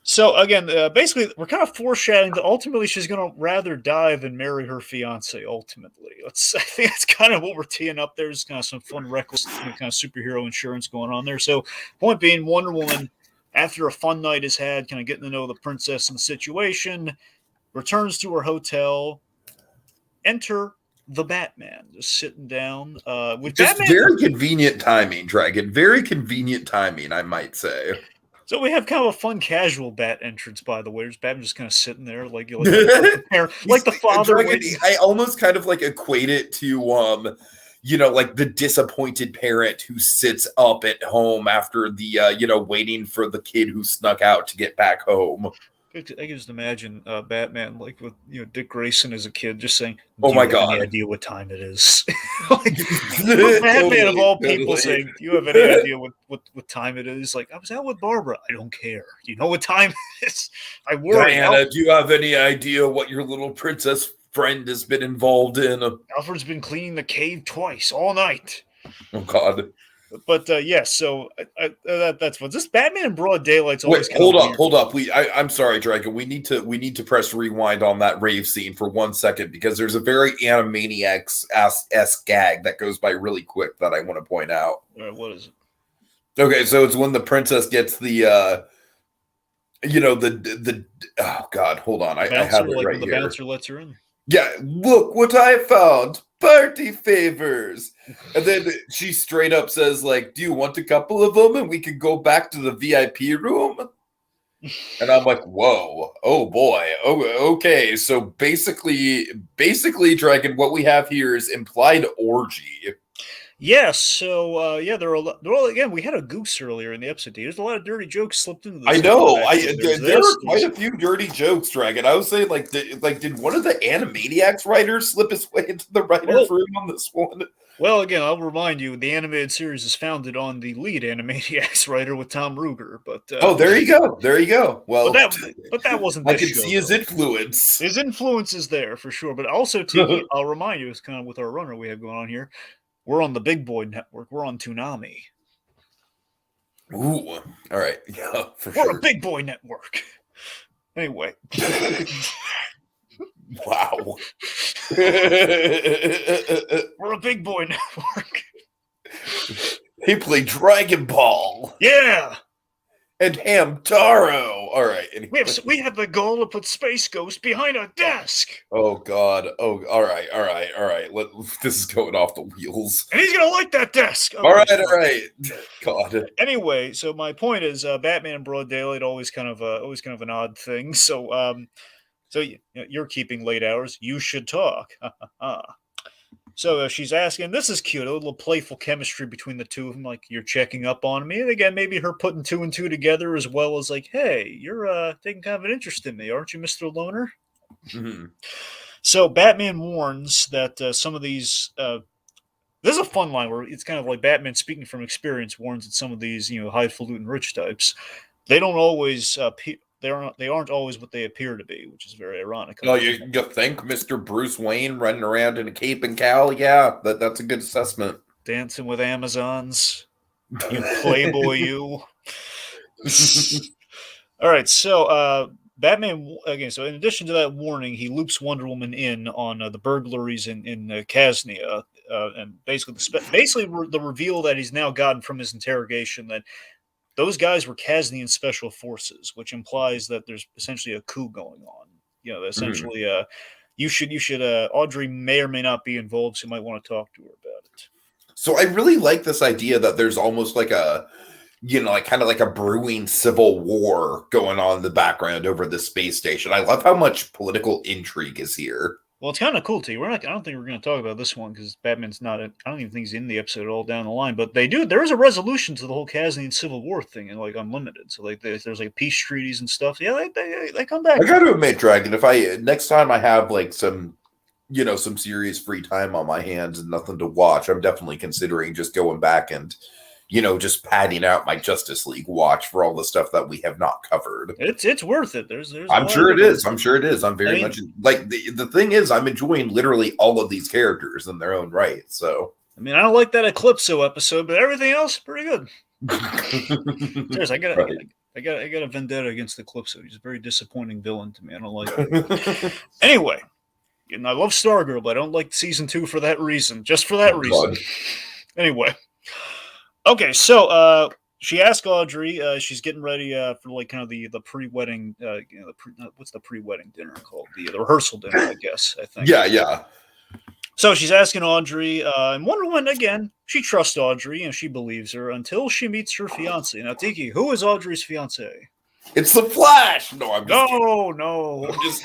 So again, basically, we're kind of foreshadowing that ultimately she's going to rather die than marry her fiance. Ultimately, I think that's kind of what we're teeing up. There's kind of some fun, reckless kind of superhero insurance going on there. So, point being, Wonder Woman, after a fun night is had, kind of getting to know the princess and the situation, returns to her hotel. Enter the Batman, just sitting down. With just Batman, very convenient timing, Dragon. Very convenient timing, I might say. So we have kind of a fun, casual Bat entrance, by the way. There's Batman just kind of sitting there, like the father. I almost kind of equate it to, the disappointed parent who sits up at home after the, waiting for the kid who snuck out to get back home. I can just imagine Batman, with Dick Grayson as a kid, just saying, "Oh my God, any idea what time it is?" Batman of all people saying, "Do you have any idea what time it is?" Like, I was out with Barbara. I don't care. Do you know what time it is? I worry. Diana, do you have any idea what your little princess friend has been involved in. Alfred's been cleaning the cave twice all night. Oh God. But yes, so that's what this Batman in broad daylight's always. Wait, hold up. I'm sorry, Dragon. We need to press rewind on that rave scene for 1 second because there's a very Animaniacs-esque gag that goes by really quick that I want to point out. All right, what is it? Okay, so it's when the princess gets the oh God, hold on, I have it right here. The bouncer lets her in. Yeah, look what I found. Party favors. And then she straight up says, like, do you want a couple of them and we can go back to the VIP room? And I'm like, whoa, oh boy. Oh, okay. So basically, Dragon, what we have here is implied orgy. Yes, so again, we had a goose earlier in the episode. There's a lot of dirty jokes slipped into this. I know. There are quite a few dirty jokes, Dragon. I was saying, did one of the Animaniacs writers slip his way into the writer's room on this one? Well, again, I'll remind you, the animated series is founded on the lead Animaniacs writer with Tom Ruger. But there you go. Well, but that wasn't. I can see his influence. His influence is there for sure. But also, Tiki, I'll remind you, it's kind of with our runner we have going on here. We're on the Big Boy Network. We're on Toonami. Ooh, all right. Yeah, We're a Big Boy Network. Anyway. Wow. We're a Big Boy Network. He played Dragon Ball. Yeah. And Hamtaro. All right. Anyway. We have the goal to put Space Ghost behind a desk. Oh, God. Oh, all right. This is going off the wheels. And he's going to like that desk. All right. God. Anyway, so my point is Batman in broad daylight, always kind of an odd thing. So, you're keeping late hours. You should talk. So she's asking, this is cute, a little playful chemistry between the two of them, like, you're checking up on me. And again, maybe her putting 2 and 2 together as well as like, hey, you're taking kind of an interest in me, aren't you, Mr. Loner? Mm-hmm. So Batman warns that some of these, this is a fun line where it's kind of like Batman speaking from experience warns that some of these, highfalutin rich types, they don't always they aren't always what they appear to be, which is very ironic. Oh, you think Mr. Bruce Wayne running around in a cape and cowl? Yeah, that's a good assessment. Dancing with Amazons, you playboy, you. All right, so Batman again. So in addition to that warning, he loops Wonder Woman in on the burglaries in Casnia, and basically the reveal that he's now gotten from his interrogation that those guys were Casnian special forces, which implies that there's essentially a coup going on. Essentially, you should. Audrey may or may not be involved, so you might want to talk to her about it. So I really like this idea that there's almost like a, kind of like a brewing civil war going on in the background over the space station. I love how much political intrigue is here. Well, it's kind of cool, too. I don't think we're going to talk about this one because Batman's not. I don't even think he's in the episode at all down the line. But they do. There is a resolution to the whole Casnian Civil War thing, and like Unlimited. So like, there's like peace treaties and stuff. Yeah, they come back. I got to admit, Dragon, if next time I have like some serious free time on my hands and nothing to watch, I'm definitely considering just going back and just padding out my Justice League watch for all the stuff that we have not covered. It's worth it. There's I'm sure it is. I'm very much like the thing is I'm enjoying literally all of these characters in their own right. So I mean, I don't like that Eclipso episode, but everything else pretty good. Seriously, I got a vendetta against Eclipso. He's a very disappointing villain to me. I don't like it. Anyway, and I love Stargirl, but I don't like season 2 for that reason. Just for that reason. God. Anyway. Okay, so she asked Audrey. She's getting ready for like kind of the pre-wedding. What's the pre-wedding dinner called? The rehearsal dinner, I guess. I think. Yeah. So she's asking Audrey, and Wonder Woman again. She trusts Audrey and she believes her until she meets her fiance. Now, Tiki, who is Audrey's fiance? It's the Flash. No, I'm just no. I'm just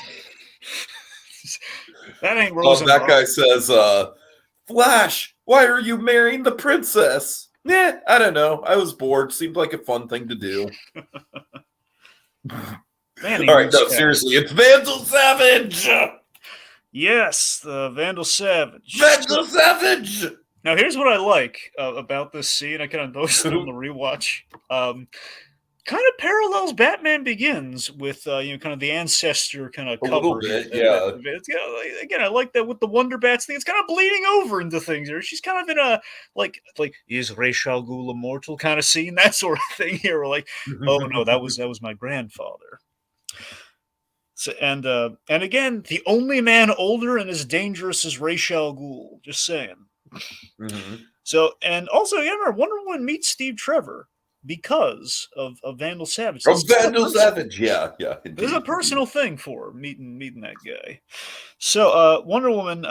that ain't Rosenbaum. That guy says, "Flash, why are you marrying the princess?" I don't know. I was bored. Seemed like a fun thing to do. Man, all right, no, seriously, it's Vandal Savage. Yes, the Vandal Savage. Vandal Savage. Now, here's what I like about this scene. I kind of noticed it on the rewatch. kind of parallels Batman Begins with kind of the ancestor kind of A cover little here. bit, yeah. It's, again, I like that with the Wonder Bats thing. It's kind of bleeding over into things here. She's kind of in a like is Ra's al Ghul immortal kind of scene, that sort of thing here. We're like, oh no, that was my grandfather. So, and again, the only man older and as dangerous as Ra's al Ghul. Just saying. Mm-hmm. So, and also, yeah, remember, Wonder Woman meets Steve Trevor because of Vandal Savage. From Vandal Savage, yeah. Indeed. This is a personal thing for her, meeting that guy. So, Wonder Woman.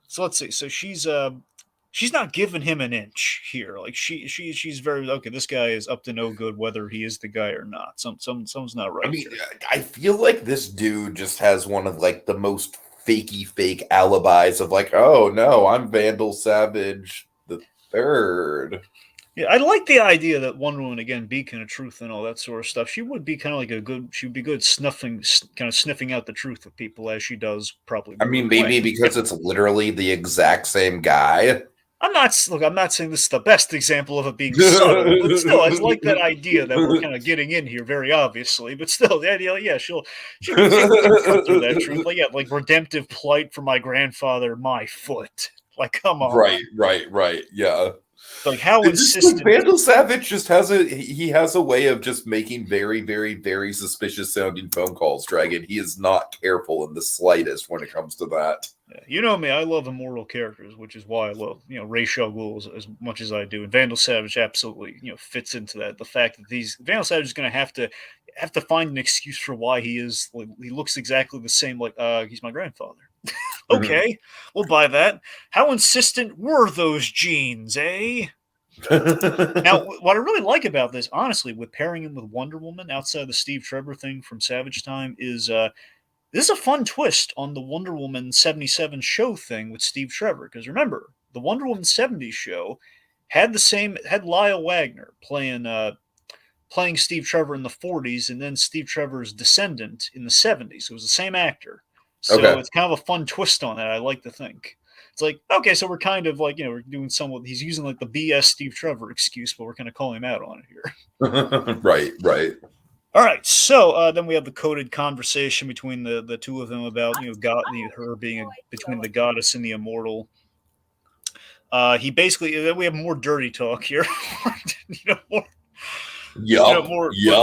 So let's see. So she's not giving him an inch here. Like she's very okay. This guy is up to no good, whether he is the guy or not. Something's not right. I mean, I feel like this dude just has one of like the most fakey fake alibis of like, oh no, I'm Vandal Savage the Third. Yeah, I like the idea that Wonder Woman, again, beacon of truth and all that sort of stuff. She would be kind of like she would be good sniffing out the truth of people as she does probably. I mean, maybe because it's literally the exact same guy. I'm not saying this is the best example of it being subtle, but still, I like that idea that we're kind of getting in here very obviously. But still, the idea, yeah, she'll through that truth, like redemptive plight for my grandfather, my foot. Like, come on, right, yeah. Like how insistent Vandal Savage just has a way of just making very, very, very suspicious sounding phone calls, Dragon. He is not careful in the slightest when it comes to that. Yeah, you know me, I love immortal characters, which is why I love, Ra's al Ghul as much as I do. And Vandal Savage absolutely, fits into that. The fact that Vandal Savage is gonna have to find an excuse for why he looks exactly the same, like he's my grandfather. Okay, we'll buy that. How insistent were those genes, eh? Now, what I really like about this, honestly, with pairing him with Wonder Woman outside of the Steve Trevor thing from Savage Time, is this is a fun twist on the Wonder Woman 77 show thing with Steve Trevor. Because remember, the Wonder Woman 70 show had Lyle Wagner playing Steve Trevor in the 40s, and then Steve Trevor's descendant in the 70s. It was the same actor. So It's kind of a fun twist on that, I like to think. It's like, okay, so we're kind of like, we're doing somewhat, he's using like the BS Steve Trevor excuse, but we're kind of calling him out on it here. Right. All right, so then we have the coded conversation between the two of them about, her being between the goddess and the immortal. He basically, then we have more dirty talk here. More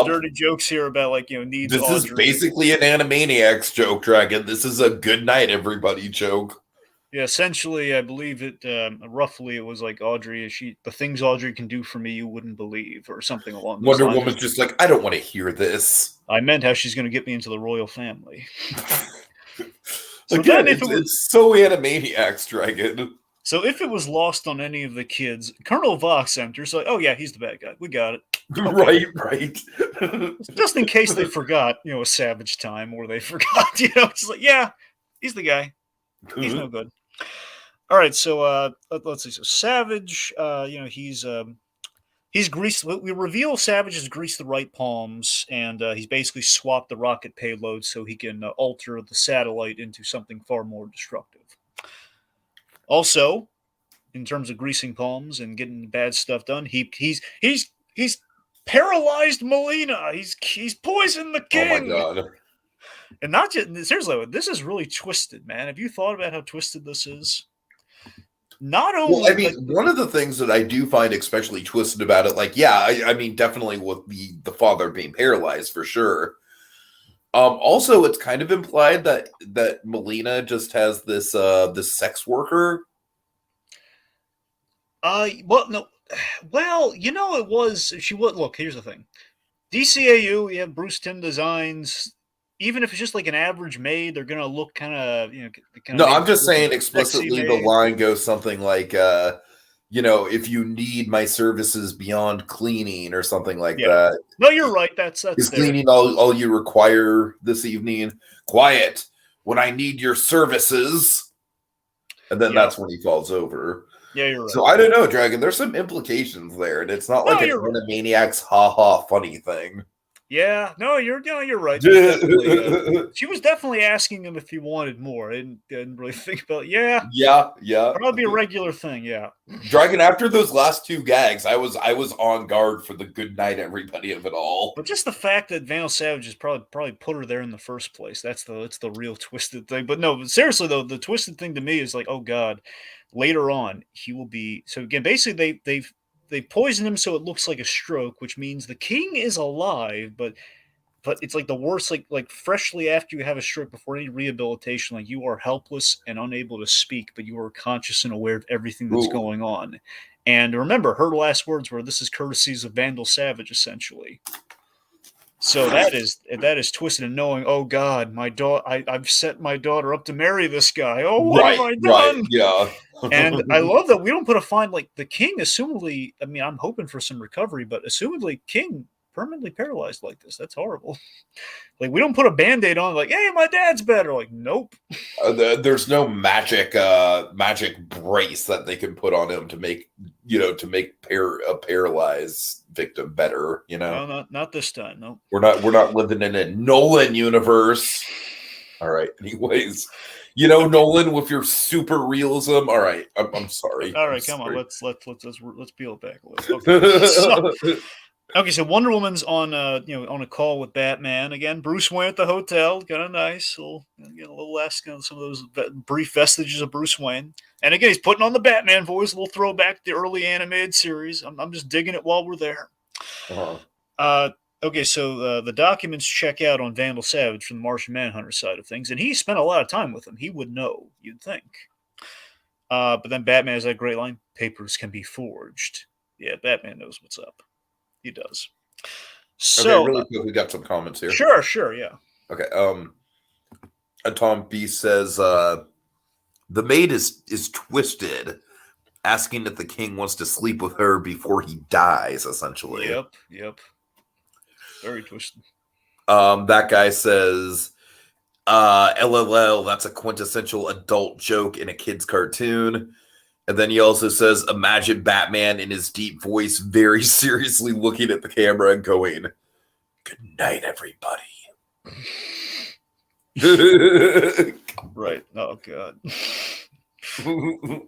dirty jokes here about needs. This Audrey. Is basically an Animaniacs joke, Dragon. This is a good night, everybody joke. Yeah, essentially, I believe it. Roughly, it was like Audrey. The things Audrey can do for me, you wouldn't believe, or something along those lines. Wonder Woman's just like, I don't want to hear this. I meant how she's going to get me into the royal family. Again, it's so Animaniacs, Dragon. So if it was lost on any of the kids, Colonel Vox enters like, oh yeah, he's the bad guy. We got it. Okay. Right. Just in case they forgot, a Savage Time, or they forgot, it's like, yeah, he's the guy. He's no good. All right, so let's see. So Savage, he's greased. We reveal Savage has greased the right palms, and he's basically swapped the rocket payload so he can alter the satellite into something far more destructive. Also, in terms of greasing palms and getting bad stuff done, he's paralyzed Melina. He's poisoned the king. Oh my god. And not just seriously, this is really twisted, man. Have you thought about how twisted this is? Not only, well, I mean, one of the things that I do find especially twisted about it, like, yeah, I mean, definitely with the father being paralyzed for sure. Also, it's kind of implied that Melina just has this sex worker. Well, no. Well, it was. She would look. Here's the thing. DCAU, you have Bruce Timm designs. Even if it's just like an average maid, they're gonna look kind of, No, I'm just saying explicitly. The line goes something like, if you need my services beyond cleaning or something like that. No, you're right. That's is cleaning all you require this evening. Quiet. When I need your services, and then that's when he falls over. Yeah, you're right. So I don't know, Dragon. There's some implications there, and it's not like an Animaniacs ha-ha funny thing. Yeah, no, you're right. She was definitely asking him if he wanted more. I didn't really think about. Yeah, Yeah. probably a regular thing. Yeah. Dragon. After those last two gags, I was on guard for the good night everybody of it all. But just the fact that Vandal Savage has probably put her there in the first place. That's the real twisted thing. But no, seriously though, the twisted thing to me is like, oh god, later on he will be. So again, basically they poison him so it looks like a stroke, which means the king is alive, but it's like the worst, like freshly after you have a stroke, before any rehabilitation, like you are helpless and unable to speak, but you are conscious and aware of everything that's going on. And remember, her last words were, "This is courtesies of Vandal Savage," essentially. So that is twisted and knowing. Oh God, my daughter! I've set my daughter up to marry this guy. Oh, what have I done? Right, yeah. And I love that we don't put a fine, like the king. Assumedly, I mean, I'm hoping for some recovery, but assumedly, king permanently paralyzed like this. That's horrible. Like we don't put a band-aid on. Like, hey, my dad's better. Like, nope. There's no magic brace that they can put on him to make a paralyzed victim better. No, not this time. No, we're not living in a Nolan universe. All right. Anyways, Nolan with your super realism. All right. I'm sorry. All right, come on. Let's peel it back a little. Okay, so Wonder Woman's on on a call with Batman again. Bruce Wayne at the hotel, kind of nice. A little less, some of those brief vestiges of Bruce Wayne. And again, he's putting on the Batman voice, a little throwback to the early animated series. I'm just digging it while we're there. Okay, so the documents check out on Vandal Savage from the Martian Manhunter side of things, and he spent a lot of time with him. He would know, you'd think. But then Batman has that great line: "Papers can be forged." Yeah, Batman knows what's up. He does. So, okay, really quick, we got some comments here. Sure, yeah. Okay. Tom B says, "The maid is twisted, asking if the king wants to sleep with her before he dies." Essentially. Yep. Very twisted. That guy says, "LLL, that's a quintessential adult joke in a kid's cartoon." And then he also says, "Imagine Batman in his deep voice, very seriously looking at the camera and going, 'Good night, everybody.'" Right. Oh God.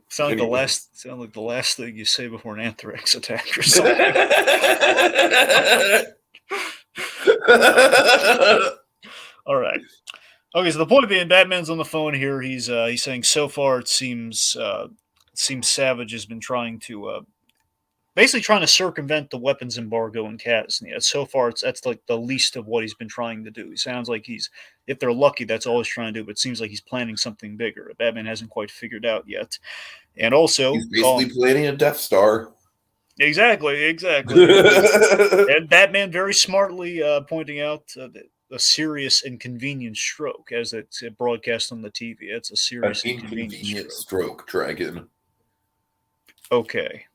Sound like the last thing you say before an anthrax attack or something. All right. Okay, so the point being, Batman's on the phone here. He's saying so far it seems Savage has been trying to basically trying to circumvent the weapons embargo in Casnian. So far, that's like the least of what he's been trying to do. He sounds like if they're lucky, that's all he's trying to do. But it seems like he's planning something bigger. Batman hasn't quite figured out yet. And also, he's basically planning a Death Star. Exactly. And Batman very smartly pointing out a serious inconvenient stroke, as it's broadcast on the TV. It's a serious inconvenient stroke, Dragon. Okay.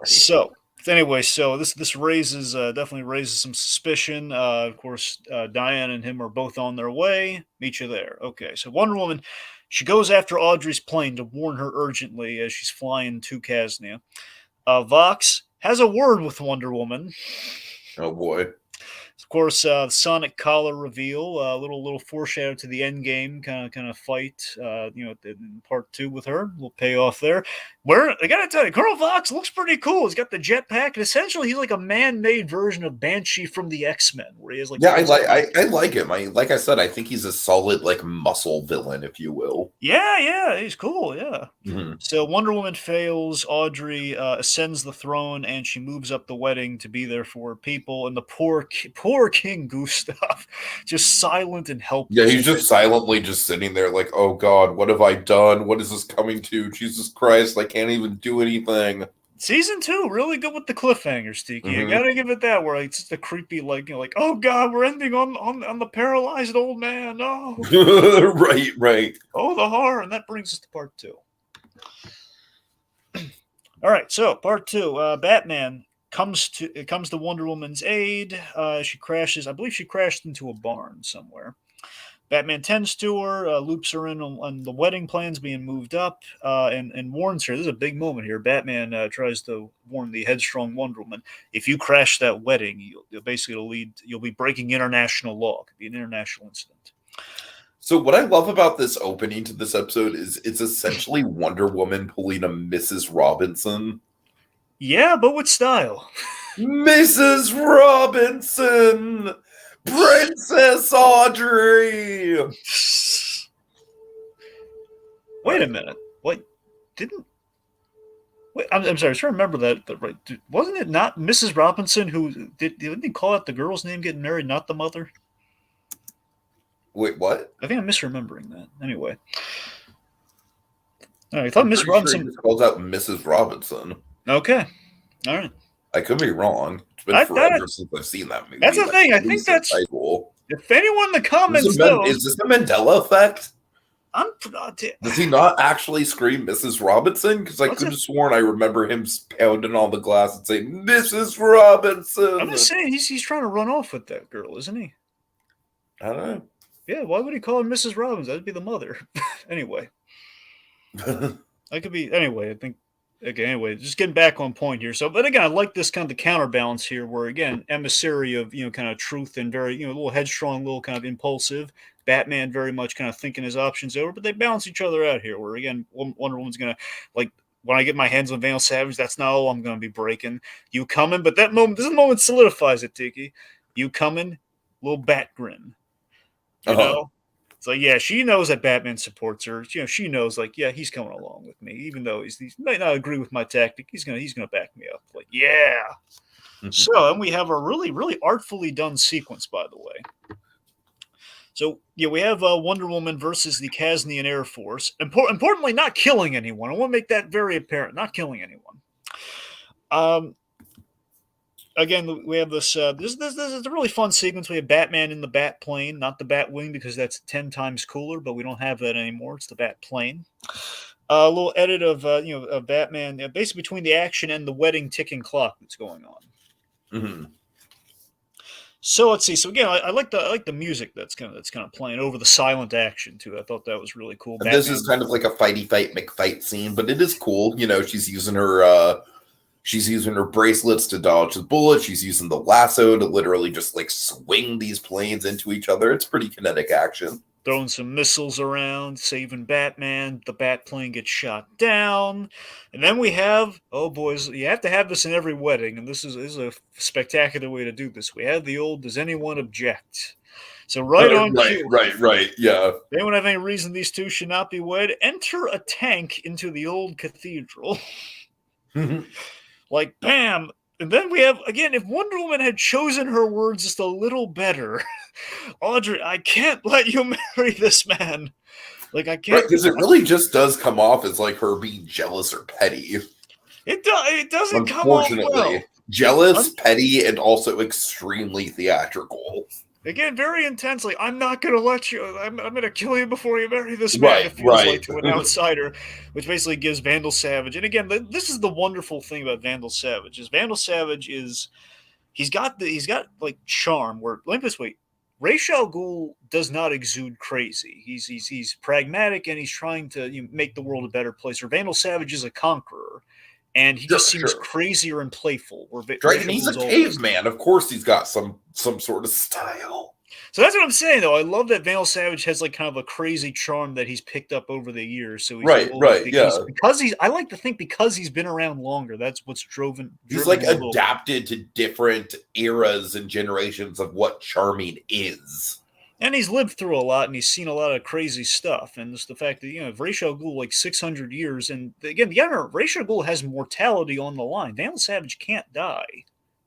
So anyway, this definitely raises some suspicion. Of course, Diane and him are both on their way. Meet you there. Okay, so Wonder Woman, she goes after Audrey's plane to warn her urgently as she's flying to Casnia. Vox has a word with Wonder Woman. Oh boy. Of course, Sonic collar reveal, a little foreshadow to the end game kind of fight, in part 2 with her. We'll pay off there. Where I gotta tell you, Colonel Vox looks pretty cool. He's got the jetpack, and essentially he's like a man-made version of Banshee from the X-Men, where he has like. Yeah, I like him. Like I said, I think he's a solid muscle villain, if you will. Yeah, he's cool. Yeah. Mm-hmm. So Wonder Woman fails. Audrey ascends the throne, and she moves up the wedding to be there for her people. And the poor King Gustav, just silent and helpless. Yeah, he's just silently just sitting there, like, "Oh God, what have I done? What is this coming to? Jesus Christ, I can't even do anything." Season 2, really good with the cliffhangers, Tiki. Mm-hmm. You gotta give it that, where it's just a creepy, oh God, we're ending on the paralyzed old man. No. Right. Oh, the horror, and that brings us to part 2. All right, so part 2, Batman comes to Wonder Woman's aid. She crashes. I believe she crashed into a barn somewhere. Batman tends to her, loops her in on the wedding plans being moved up, and warns her. This is a big moment here. Batman tries to warn the headstrong Wonder Woman: if you crash that wedding, you'll be breaking international law. It could be an international incident. So what I love about this opening to this episode is it's essentially Wonder Woman pulling a Mrs. Robinson. Yeah, but with style. Mrs. Robinson! Princess Audrey! Wait a minute. What? Didn't... Wait, I'm sorry. I was trying to remember that. Right? Wasn't it not Mrs. Robinson who... Didn't he call out the girl's name getting married, not the mother? Wait, what? I think I'm misremembering that. Anyway. All right, I thought Miss Robinson... Sure he just calls out Mrs. Robinson. Okay. All right. I could be wrong. It's been forever since I've seen that movie. That's the thing. I think that's... If anyone in the comments knows... Is this a Mandela effect? Does he not actually scream Mrs. Robinson? Because I could have sworn I remember him pounding on the glass and saying, Mrs. Robinson! I'm just saying, he's trying to run off with that girl, isn't he? I don't know. Yeah, why would he call her Mrs. Robinson? That'd be the mother. Anyway. I could be... Anyway, I think... Okay, anyway, just getting back on point here. So, but again, I like this kind of the counterbalance here, where again, emissary of kind of truth and very a little headstrong, little kind of impulsive. Batman very much kind of thinking his options over, but they balance each other out here. Where again, Wonder Woman's gonna like when I get my hands on Vandal Savage, that's not all I'm gonna be breaking. You coming, but this moment solidifies it, Tiki. You coming, little bat grin. You know. So yeah, she knows that Batman supports her. She knows he's coming along with me, even though he might not agree with my tactic. He's gonna back me up. So, and we have a really, really artfully done sequence, by the way. So yeah, we have Wonder Woman versus the Casnian Air Force. Importantly, not killing anyone. I want to make that very apparent. Not killing anyone. Again, we have this. This is a really fun sequence. We have Batman in the Bat plane, not the Bat wing, because that's 10 times cooler. But we don't have that anymore. It's the Bat plane. A little edit of of Batman, basically between the action and the wedding ticking clock that's going on. Mm-hmm. So let's see. So again, I like the music that's kind of playing over the silent action too. I thought that was really cool. And this is kind of like a fighty fight McFight scene, but it is cool. She's using her. She's using her bracelets to dodge the bullets. She's using the lasso to literally just swing these planes into each other. It's pretty kinetic action. Throwing some missiles around, saving Batman. The Bat plane gets shot down. And then we have, oh boys, you have to have this in every wedding, and this is a spectacular way to do this. We have the old, does anyone object? So on cue. Right, yeah. Does anyone have any reason these two should not be wed? Enter a tank into the old cathedral. Bam! And then we have, again, if Wonder Woman had chosen her words just a little better, Audrey, I can't let you marry this man. I can't. Right, because it really just does come off as her being jealous or petty. It doesn't come off well. Jealous, petty, and also extremely theatrical. Again, very intensely. I'm not going to let you. I'm going to kill you before you marry this man. It feels like to an outsider, which basically gives Vandal Savage. And again, this is the wonderful thing about Vandal Savage is he's got charm. Where let me put this way, Ra's al Ghul does not exude crazy. He's pragmatic and he's trying to make the world a better place. Or Vandal Savage is a conqueror. And he just seems crazier and playful. He's a caveman. Of course he's got some sort of style. So that's what I'm saying, though. I love that Vandal Savage has kind of a crazy charm that he's picked up over the years. So I like to think because he's been around longer, that's what's driven. He's adapted to different eras and generations of what charming is. And he's lived through a lot, and he's seen a lot of crazy stuff. And just the fact that, Ra's al Ghul, 600 years, and again, Ra's al Ghul has mortality on the line. Vandal Savage can't die.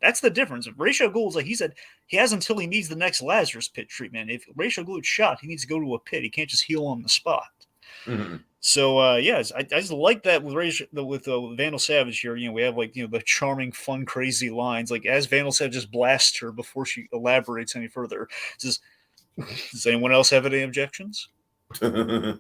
That's the difference. If Ra's al Ghul is he has until he needs the next Lazarus Pit treatment. If Ra's al Ghul is shot, he needs to go to a pit. He can't just heal on the spot. Mm-hmm. So, I just like that with Vandal Savage here. We have the charming, fun, crazy lines. As Vandal Savage just blasts her before she elaborates any further. Says, does anyone else have any objections? So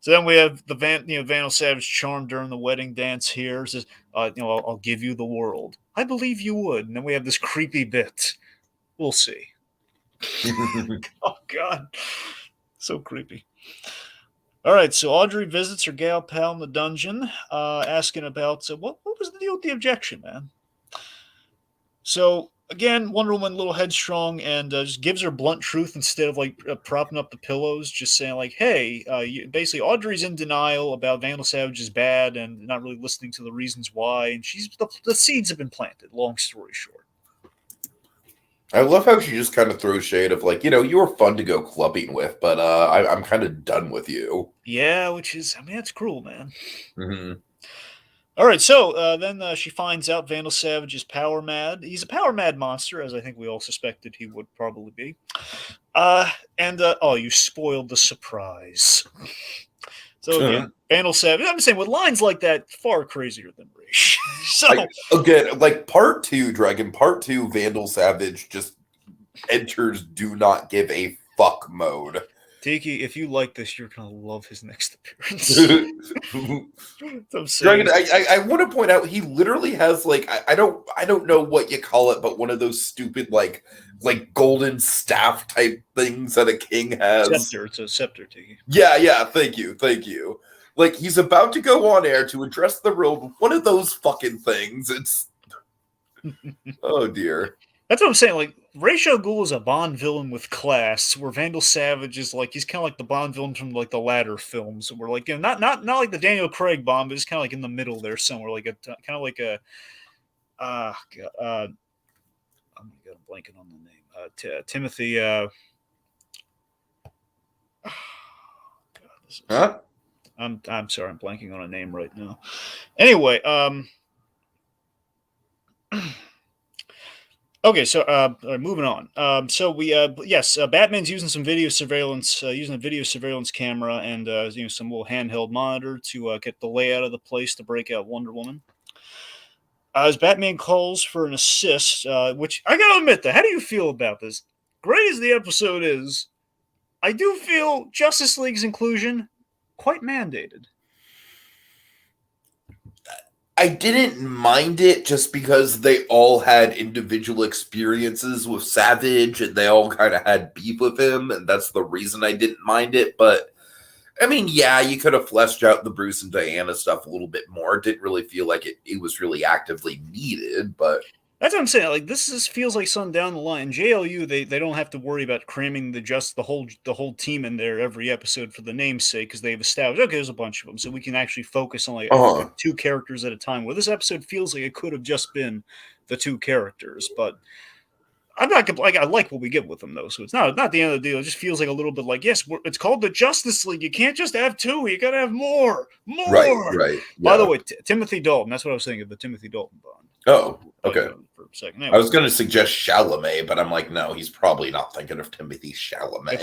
then we have the Vandal Savage charm during the wedding dance here. Says, I'll give you the world. I believe you would. And then we have this creepy bit. We'll see. Oh God. So creepy. All right, so Audrey visits her gal pal in the dungeon, asking about what was the deal with the objection, man? So again, Wonder Woman a little headstrong and just gives her blunt truth instead of like propping up the pillows, just saying like, "Hey, basically Audrey's in denial about Vandal Savage is bad and not really listening to the reasons why, and the seeds have been planted." Long story short. I love how she just kind of throws shade of like, you were fun to go clubbing with, but I'm kind of done with you. Yeah, which is, I mean, that's cruel, man. Mm-hmm. All right, so then she finds out Vandal Savage is power mad. He's a power mad monster, as I think we all suspected he would probably be. Oh, you spoiled the surprise. So again, Vandal Savage, I'm saying with lines like that, far crazier than Raish. So again, like part 2, Dragon, part 2, Vandal Savage just enters do not give a fuck mode. Tiki, if you like this, you're gonna love his next appearance. Dragon, I want to point out he literally has like I don't know what you call it, but one of those stupid like golden staff type things that a king has. Scepter, it's a scepter, Tiki. Yeah, thank you. Like he's about to go on air to address the world with one of those fucking things. It's oh dear. That's what I'm saying. Like, Ra's al Ghul is a Bond villain with class, where Vandal Savage is like he's kind of like the Bond villain from like the latter films. Where like not like the Daniel Craig Bond, but it's kind of like in the middle there somewhere, like a kind of like a oh my god, I'm blanking on the name. Timothy. Huh? I'm sorry, I'm blanking on a name right now. Anyway, okay, so moving on. So we Batman's using some video surveillance, using a video surveillance camera and some little handheld monitor to get the layout of the place to break out Wonder Woman. As Batman calls for an assist, which I gotta admit, how do you feel about this? Great as the episode is, I do feel Justice League's inclusion quite mandated. I didn't mind it just because they all had individual experiences with Savage and they all kind of had beef with him, and that's the reason I didn't mind it. But I mean, yeah, you could have fleshed out the Bruce and Diana stuff a little bit more. It didn't really feel like it was really actively needed, but that's what I'm saying. Like this feels like something down the line. JLU, they don't have to worry about cramming the whole team in there every episode for the namesake because they've established there's a bunch of them, so we can actually focus on like 2 characters at a time. Where this episode feels like it could have just been the 2 characters, but I'm not like I like what we get with them though. So it's not the end of the deal. It just feels like a little bit like it's called the Justice League. You can't just have 2. You got to have more. Right. By the way, Timothy Dalton. That's what I was thinking of, the Timothy Dalton Bond. Oh, okay. For a second. Anyway. I was going to suggest Chalamet, but I'm like, no, he's probably not thinking of Timothy Chalamet. I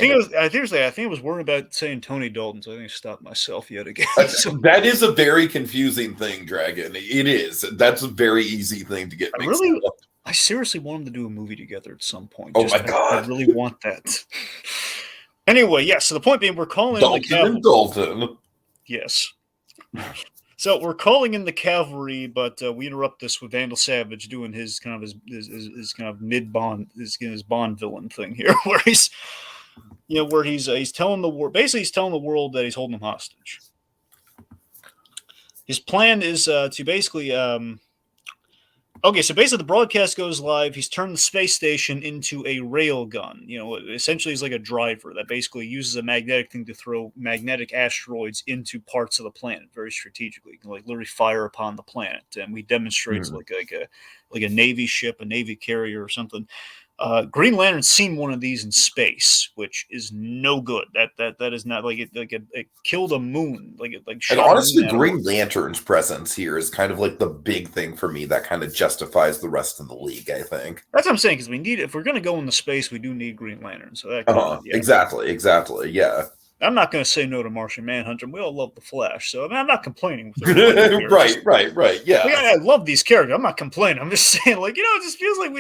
think I was worried about saying Tony Dalton, so I think I stopped myself yet again. That is a very confusing thing, Dragon. It is. That's a very easy thing to get mixed up. I seriously want them to do a movie together at some point. Oh my god. I really want that. Anyway, yeah, so the point being we're calling Dalton. Yes. So we're calling in the cavalry, but we interrupt this with Vandal Savage doing his kind of mid-Bond, his Bond villain thing here, where he's telling the world, basically he's telling the world that he's holding them hostage. His plan is to basically okay, so basically the broadcast goes live. He's turned the space station into a rail gun. Essentially he's like a driver that basically uses a magnetic thing to throw magnetic asteroids into parts of the planet very strategically. You can like literally fire upon the planet. And we demonstrate like a Navy ship, a Navy carrier or something. Green Lantern's seen one of these in space, which is no good. That is not like it killed a moon. And honestly, Green Lantern's presence here is kind of like the big thing for me that kind of justifies the rest of the league. I think that's what I'm saying because if we're going to go into space, we do need Green Lantern. So that exactly, yeah. I'm not going to say no to Martian Manhunter. We all love the Flash, so I mean, I'm not complaining. Right, yeah. I love these characters. I'm not complaining. I'm just saying, it just feels like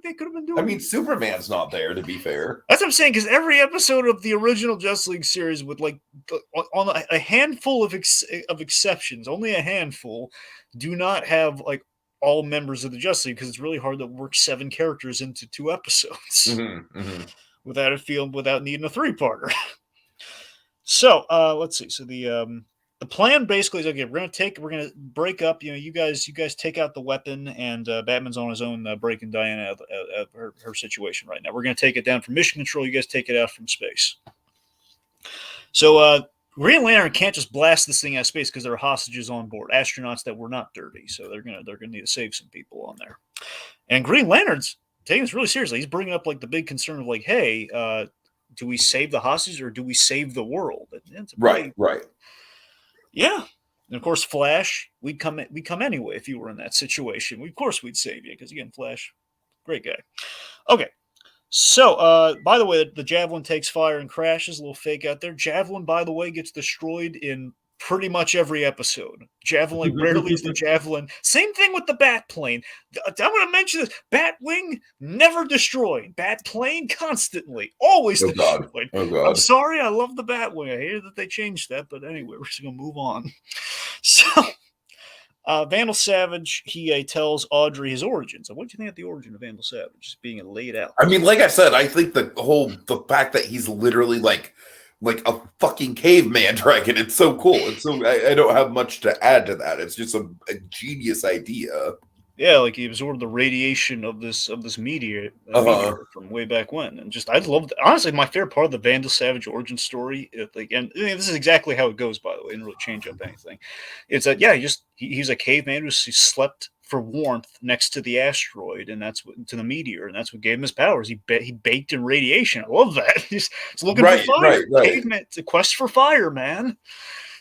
they could have been doing. I mean, Superman's not there, to be fair. That's what I'm saying, because every episode of the original Justice League series, with on a handful of exceptions, only a handful, do not have all members of the Justice League because it's really hard to work 7 characters into 2 episodes without needing a 3-parter. So let's see. So the plan basically is, okay, we're gonna break up. You guys take out the weapon, and Batman's on his own, breaking Diana out of her situation right now. We're gonna take it down from mission control. You guys take it out from space. So Green Lantern can't just blast this thing out of space because there are hostages on board, astronauts that were not dirty. So they're gonna need to save some people on there. And Green Lantern's taking this really seriously. He's bringing up like the big concern of like, hey, do we save the hostages or do we save the world? Right. Yeah. And of course, Flash, we'd come anyway if you were in that situation. Of course, we'd save you because again, Flash, great guy. Okay. So, by the way, the Javelin takes fire and crashes. A little fake out there. Javelin, by the way, gets destroyed in pretty much every episode. Javelin rarely is the Javelin. Same thing with the Batplane. I'm going to mention this. Batwing, never destroyed. Batplane, constantly. Always destroyed. Oh, God. I'm sorry, I love the Batwing. I hated that they changed that, but anyway, we're just going to move on. So... Vandal Savage, he tells Audrey his origins. So what do you think of the origin of Vandal Savage? Just being laid out. I mean, like I said, I think the fact that he's literally like a fucking caveman dragon, it's so cool. It's so I don't have much to add to that. It's just a genius idea. Yeah, like he absorbed the radiation of this meteor from way back when, and just I loved. Honestly, my favorite part of the Vandal Savage origin story, and this is exactly how it goes. By the way, didn't really change up anything. It's that he's a caveman who slept for warmth next to the asteroid, and that's what to the meteor, and that's what gave him his powers. He baked in radiation. I love that. He's looking for fire. Right. Caveman, it's a quest for fire, man.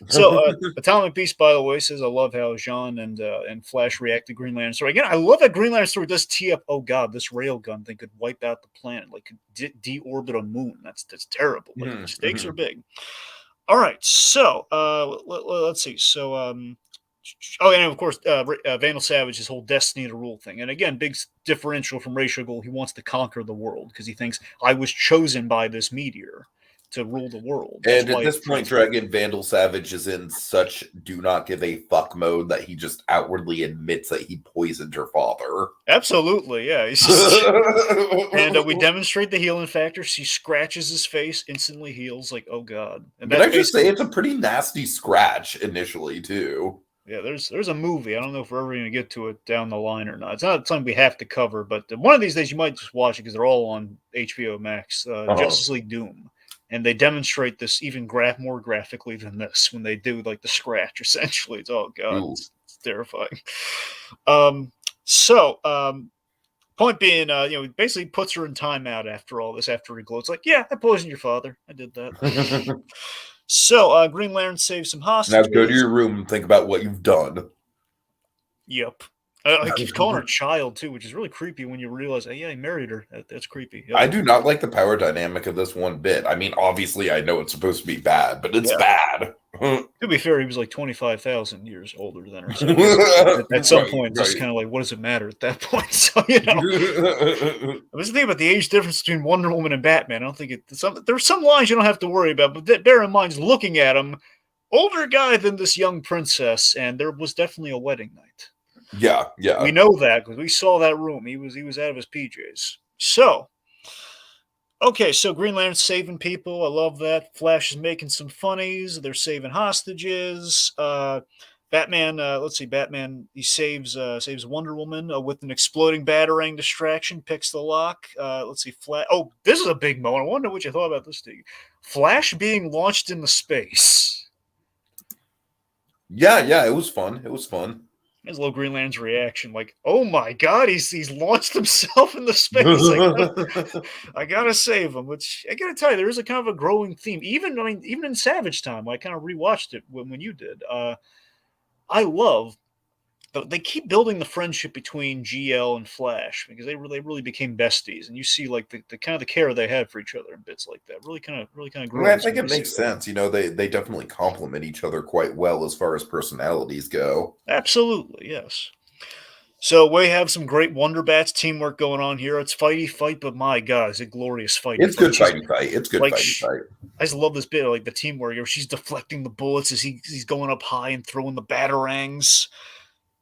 So Atomic Beast, by the way, says, I love how Jean and Flash react to Green Lantern story. Again, I love that Green Lantern story does tee up, oh God, this railgun thing could wipe out the planet, like could deorbit a moon. That's terrible. Like, the stakes are big. All right, so let's see. So, and of course, Vandal Savage, his whole destiny to rule thing. And again, big differential from Ra's al Ghul. He wants to conquer the world because he thinks, I was chosen by this meteor to rule the world. And at this point, Dragon Vandal Savage is in such do not give a fuck mode that he just outwardly admits that he poisoned her father. Absolutely, yeah. He's just... and we demonstrate the healing factor. She scratches his face, instantly heals. Like, oh God! And can I just say it's a pretty nasty scratch initially too. Yeah, there's a movie. I don't know if we're ever going to get to it down the line or not. It's not something we have to cover, but one of these days you might just watch it because they're all on HBO Max. Justice League Doom. And they demonstrate this even more graphically than this when they do like the scratch. Essentially, it's oh God, it's terrifying. Point being, he basically puts her in timeout after all this. After he gloats, like, yeah, I poisoned your father. I did that. So Green Lantern saves some hostages. Now go to your room and think about what you've done. Yep. I keep calling her child too, which is really creepy when you realize, he married her. That's creepy. Yep. I do not like the power dynamic of this one bit. I mean, obviously, I know it's supposed to be bad, but it's bad. To be fair, he was like 25,000 years older than her. So at some point, just kind of like, what does it matter at that point? So there's the thing about the age difference between Wonder Woman and Batman. I don't think there's some lines you don't have to worry about, but bear in mind, looking at him, older guy than this young princess, and there was definitely a wedding night. Yeah. We know that because we saw that room. He was out of his PJs. So, okay, so Green Lantern's saving people. I love that. Flash is making some funnies. They're saving hostages. Batman. Batman. He saves Wonder Woman with an exploding batarang distraction. Picks the lock. Flash. Oh, this is a big moment. I wonder what you thought about this thing. Flash being launched into space. Yeah. It was fun. His little Green Lantern's reaction, like, oh my God, he's launched himself into space. Like, I gotta save him. Which I gotta tell you, there is a kind of a growing theme. Even in Savage Time, I kind of rewatched it when you did. I love they keep building the friendship between GL and Flash because they really became besties, and you see like the kind of the care they had for each other and bits like that. Really kind of grew. I think it makes sense. They definitely complement each other quite well as far as personalities go. Absolutely, yes. So we have some great Wonder Bats teamwork going on here. It's fighty fight, but my God, it's a glorious fight. It's good fighting fight. It's good fighting fight. I just love this bit of like the teamwork where she's deflecting the bullets as he's going up high and throwing the batarangs.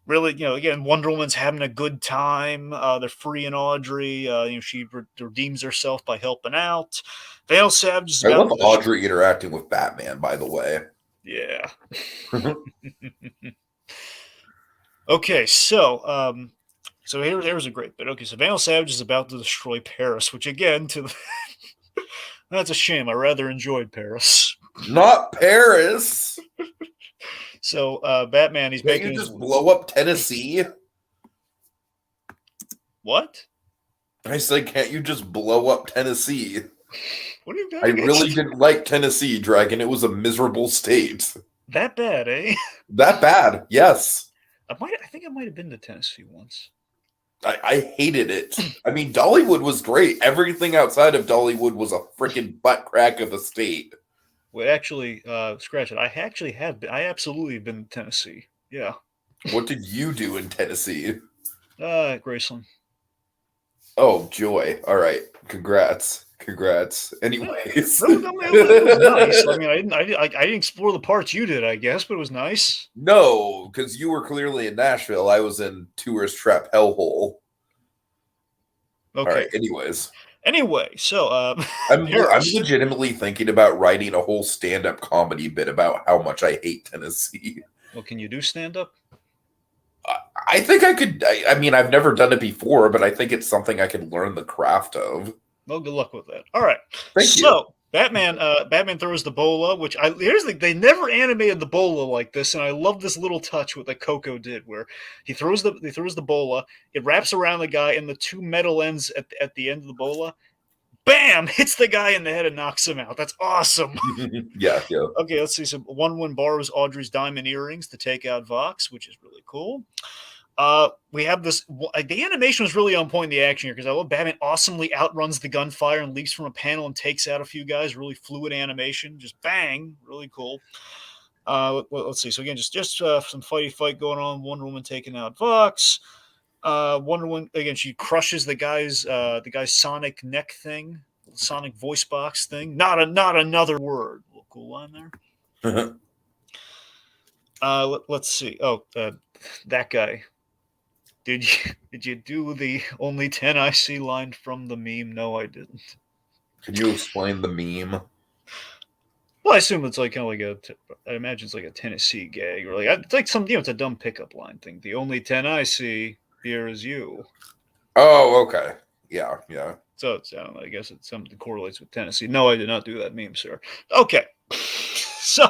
really, again, Wonder Woman's having a good time. They're freeing Audrey. She redeems herself by helping out. Vandal Savage is I about love to Audrey interacting with Batman, by the way. Yeah. Okay, so here's a great bit. Okay, so Vandal Savage is about to destroy Paris, which again, that's a shame. I rather enjoyed Paris. Not Paris. So Batman, he's Can't making you his just blow up Tennessee? What? I said, can't you just blow up Tennessee? What are you doing? I really didn't like Tennessee, Dragon. It was a miserable state. That bad, eh? That bad, yes. I think I might have been to Tennessee once. I hated it. I mean, Dollywood was great. Everything outside of Dollywood was a freaking butt crack of a state. Well, actually, scratch it. I absolutely have been to Tennessee. Yeah. What did you do in Tennessee? Graceland. Oh, joy. All right. Congrats. Anyways. No, it was nice. I mean, I didn't explore the parts you did, I guess, but it was nice. No, because you were clearly in Nashville. I was in Tourist Trap Hellhole. Okay. All right. Anyways. Anyway, so I'm legitimately thinking about writing a whole stand-up comedy bit about how much I hate Tennessee. Well, can you do stand-up? I think I could. I mean, I've never done it before, but I think it's something I could learn the craft of. Well, good luck with that. All right. Thank you. So Batman throws the bola, which they never animated the bola like this, and I love this little touch that Coco did, where he throws the bola, it wraps around the guy, and the two metal ends at the end of the bola, bam, hits the guy in the head and knocks him out. That's awesome. Yeah. Okay, let's see. So Wonder Woman borrows Audrey's diamond earrings to take out Vox, which is really cool. We have this. The animation was really on point in the action here because I love Batman awesomely outruns the gunfire and leaps from a panel and takes out a few guys. Really fluid animation, just bang, really cool. Let's see. So again, just some fight going on. Wonder Woman taking out Vox. Wonder Woman again. She crushes the guy's sonic neck thing, sonic voice box thing. Not another word. A little cool line there. Let's see. Oh, that guy. Did you do the only 10 I see line from the meme? No, I didn't. Can you explain the meme? Well, I assume it's like kind of like I imagine it's like a Tennessee gag, or like it's like some it's a dumb pickup line thing. The only 10 I see here is you. Oh, okay. Yeah. So it's, I don't know. I guess it's something that correlates with Tennessee. No, I did not do that meme, sir. Okay. So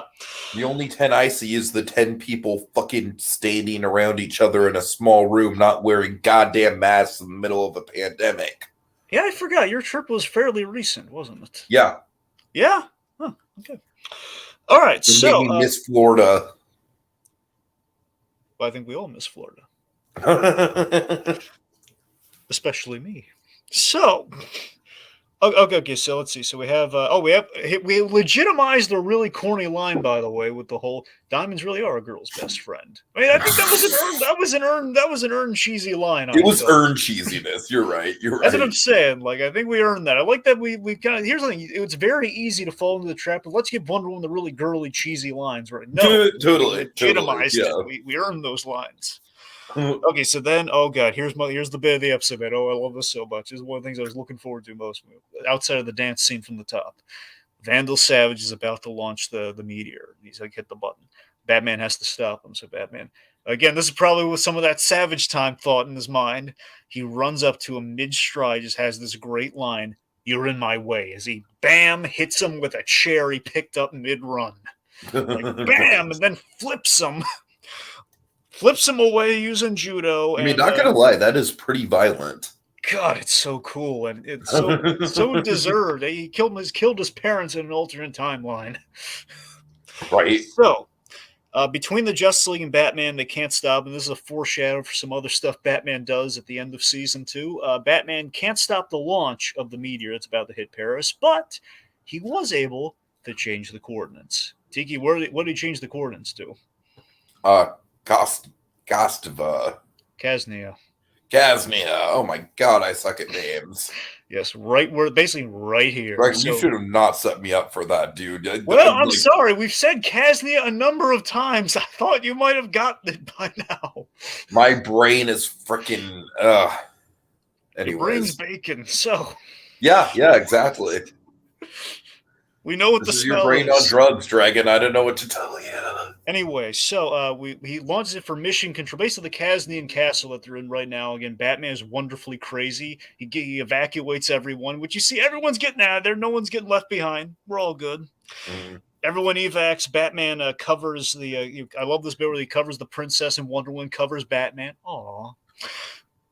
the only 10 I see is the 10 people fucking standing around each other in a small room, not wearing goddamn masks in the middle of a pandemic. Yeah, I forgot. Your trip was fairly recent, wasn't it? Yeah. Yeah? Huh, okay. All right, so... Made me miss Florida. Well, I think we all miss Florida. Especially me. So... Okay, so let's see. So we have we legitimized the really corny line, by the way, with the whole diamonds really are a girl's best friend. I mean, I think that was an earned cheesy line. It was earned cheesiness. You're right. That's what I'm saying. Like, I think we earned that. I like that we kind of. Here's the thing. It's very easy to fall into the trap of let's give Wonder Woman the really girly cheesy lines, right? No, totally. We legitimized it. We earned those lines. Okay, so then, oh god, here's the bit of the episode, man. Oh, I love this so much. This is one of the things I was looking forward to most, outside of the dance scene from the top. Vandal Savage is about to launch the meteor. He's like, hit the button. Batman has to stop him. So Batman, again, this is probably with some of that Savage time thought in his mind. He runs up to him mid-stride, just has this great line, "You're in my way," as he, bam, hits him with a chair he picked up mid-run. Like, bam, and then flips him away using judo. I mean, not gonna lie, that is pretty violent. God, it's so cool, and it's so deserved. He killed his parents in an alternate timeline. Right. So, between the Justice League and Batman, they can't stop, and this is a foreshadow for some other stuff Batman does at the end of season 2. Batman can't stop the launch of the meteor that's about to hit Paris, but he was able to change the coordinates. Tiki, what did he change the coordinates to? Casnian. Casnian. Oh my god, I suck at names. Yes, we're basically right here. Right, so, you should have not set me up for that, dude. Well, I'm sorry. We've said Casnia a number of times. I thought you might have gotten it by now. My brain is freaking. Anyways. Your brain's bacon. So. Yeah, exactly. We know what this the is smell your brain is. on drugs, Dragon. I don't know what to tell you. Anyway, so he launches it for mission control. Basically, the Casnian castle that they're in right now. Again, Batman is wonderfully crazy. He evacuates everyone, which you see everyone's getting out of there. No one's getting left behind. We're all good. Mm-hmm. Everyone evacs. Batman covers the. I love this bit where he covers the princess and Wonder Woman covers Batman. Aww.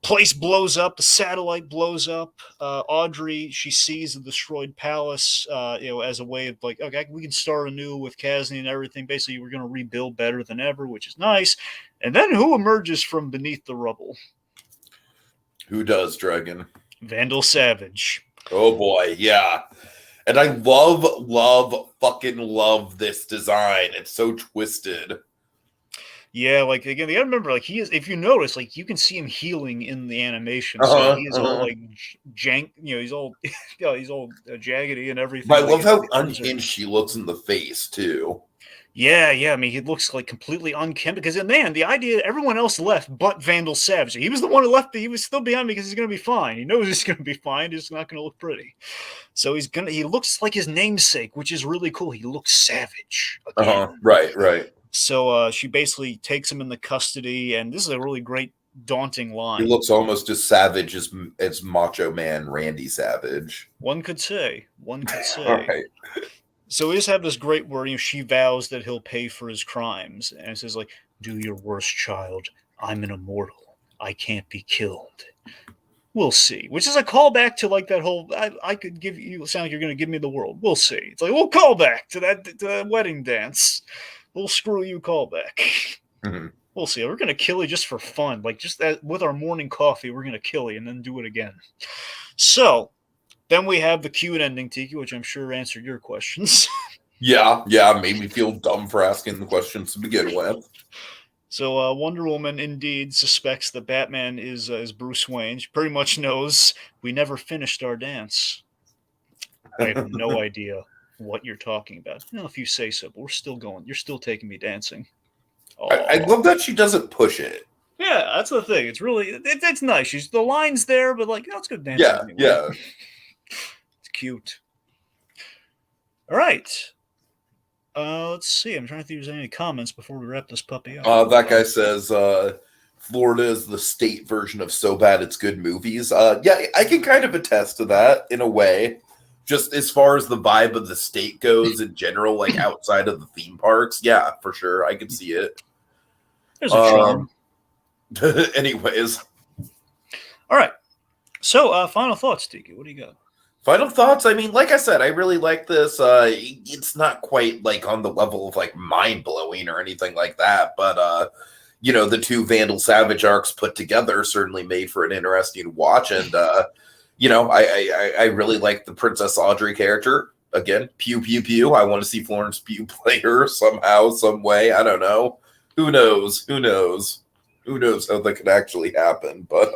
Place blows up. The satellite blows up. Audrey, she sees the destroyed palace, as a way of like, okay, we can start anew with Casnian and everything. Basically, we're going to rebuild better than ever, which is nice. And then who emerges from beneath the rubble? Who does, Dragon? Vandal Savage. Oh boy, yeah. And I fucking love this design. It's so twisted. Yeah, like again, you gotta remember, like he is. If you notice, like you can see him healing in the animation. So he is all like jank. He's all, he's all jaggedy and everything. But I love how unhinged she looks in the face too. Yeah. I mean, he looks like completely unkempt because, man, the idea everyone else left but Vandal Savage. He was the one who left. He was still behind because he's gonna be fine. He knows he's gonna be fine. He's not gonna look pretty. So he looks like his namesake, which is really cool. He looks savage. Right. So she basically takes him into custody, and this is a really great, daunting line. He looks almost as savage as Macho Man Randy Savage. One could say. All right. So we just have this great where she vows that he'll pay for his crimes, and it says like, "Do your worst, child. I'm an immortal. I can't be killed. We'll see." Which is a callback to like that whole I could give you sound like you're going to give me the world. We'll see. It's like we'll call back to that wedding dance. We'll screw you callback. Mm-hmm. We'll see. We're going to kill you just for fun. Like just with our morning coffee, we're going to kill you and then do it again. So then we have the cute ending, Tiki, which I'm sure answered your questions. Yeah. Made me feel dumb for asking the questions to begin with. So Wonder Woman indeed suspects that Batman is Bruce Wayne. She pretty much knows we never finished our dance. I have no idea what you're talking about. If you say so, but we're still going. You're still taking me dancing. I love that she doesn't push it. Yeah, that's the thing. It's really it's nice. The line's there, but like, let's go dancing. Anyway. Yeah. It's cute. All right. Let's see. I'm trying to think if there's any comments before we wrap this puppy up. That guy says Florida is the state version of So Bad It's Good movies. Yeah, I can kind of attest to that in a way. Just as far as the vibe of the state goes in general, like outside of the theme parks, yeah, for sure, I can see it. There's a charm. Anyways. All right. So, final thoughts, Tiki. What do you got? Final thoughts? I mean, like I said, I really like this. It's not quite like on the level of like mind-blowing or anything like that, but the two Vandal Savage arcs put together certainly made for an interesting watch, and I really like the Princess Audrey character. Again, pew, pew, pew. I want to see Florence Pugh play her somehow, some way. I don't know. Who knows how that could actually happen. But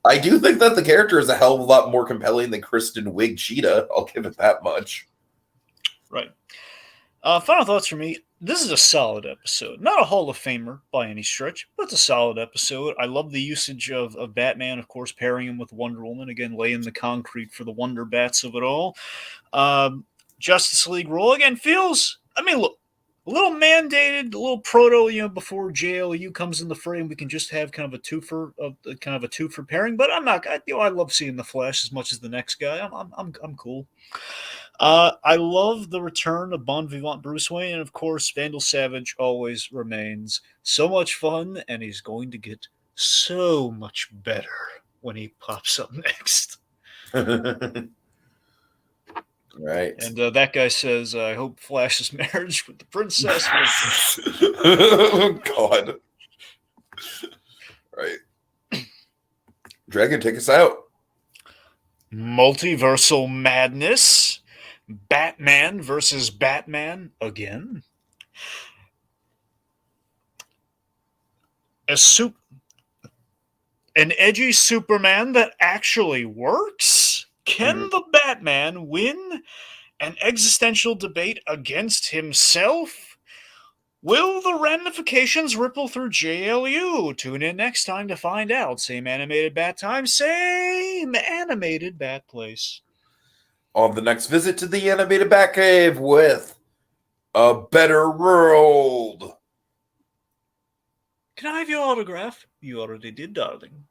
I do think that the character is a hell of a lot more compelling than Kristen Wiig Cheetah. I'll give it that much. Right. Final thoughts for me. This is a solid episode. Not a Hall of Famer by any stretch, but it's a solid episode. I love the usage of Batman, of course, pairing him with Wonder Woman. Again, laying the concrete for the Wonder Bats of it all. Justice League role, again, feels, look, a little mandated, a little proto, before JLU comes in the frame, we can just have kind of a twofer pairing. But I'm not, I love seeing the Flash as much as the next guy. I'm cool. I love the return of Bon Vivant Bruce Wayne, and of course, Vandal Savage always remains so much fun, and he's going to get so much better when he pops up next. Right. And that guy says, I hope Flash's marriage with the princess Oh, God. Right. Dragon, take us out. Multiversal madness. Batman versus Batman again. An edgy Superman that actually works? Can the Batman win an existential debate against himself? Will the ramifications ripple through JLU? Tune in next time to find out. Same animated bat time, same animated bat place. On the next visit to the animated Batcave with a better world. Can I have your autograph? You already did, darling.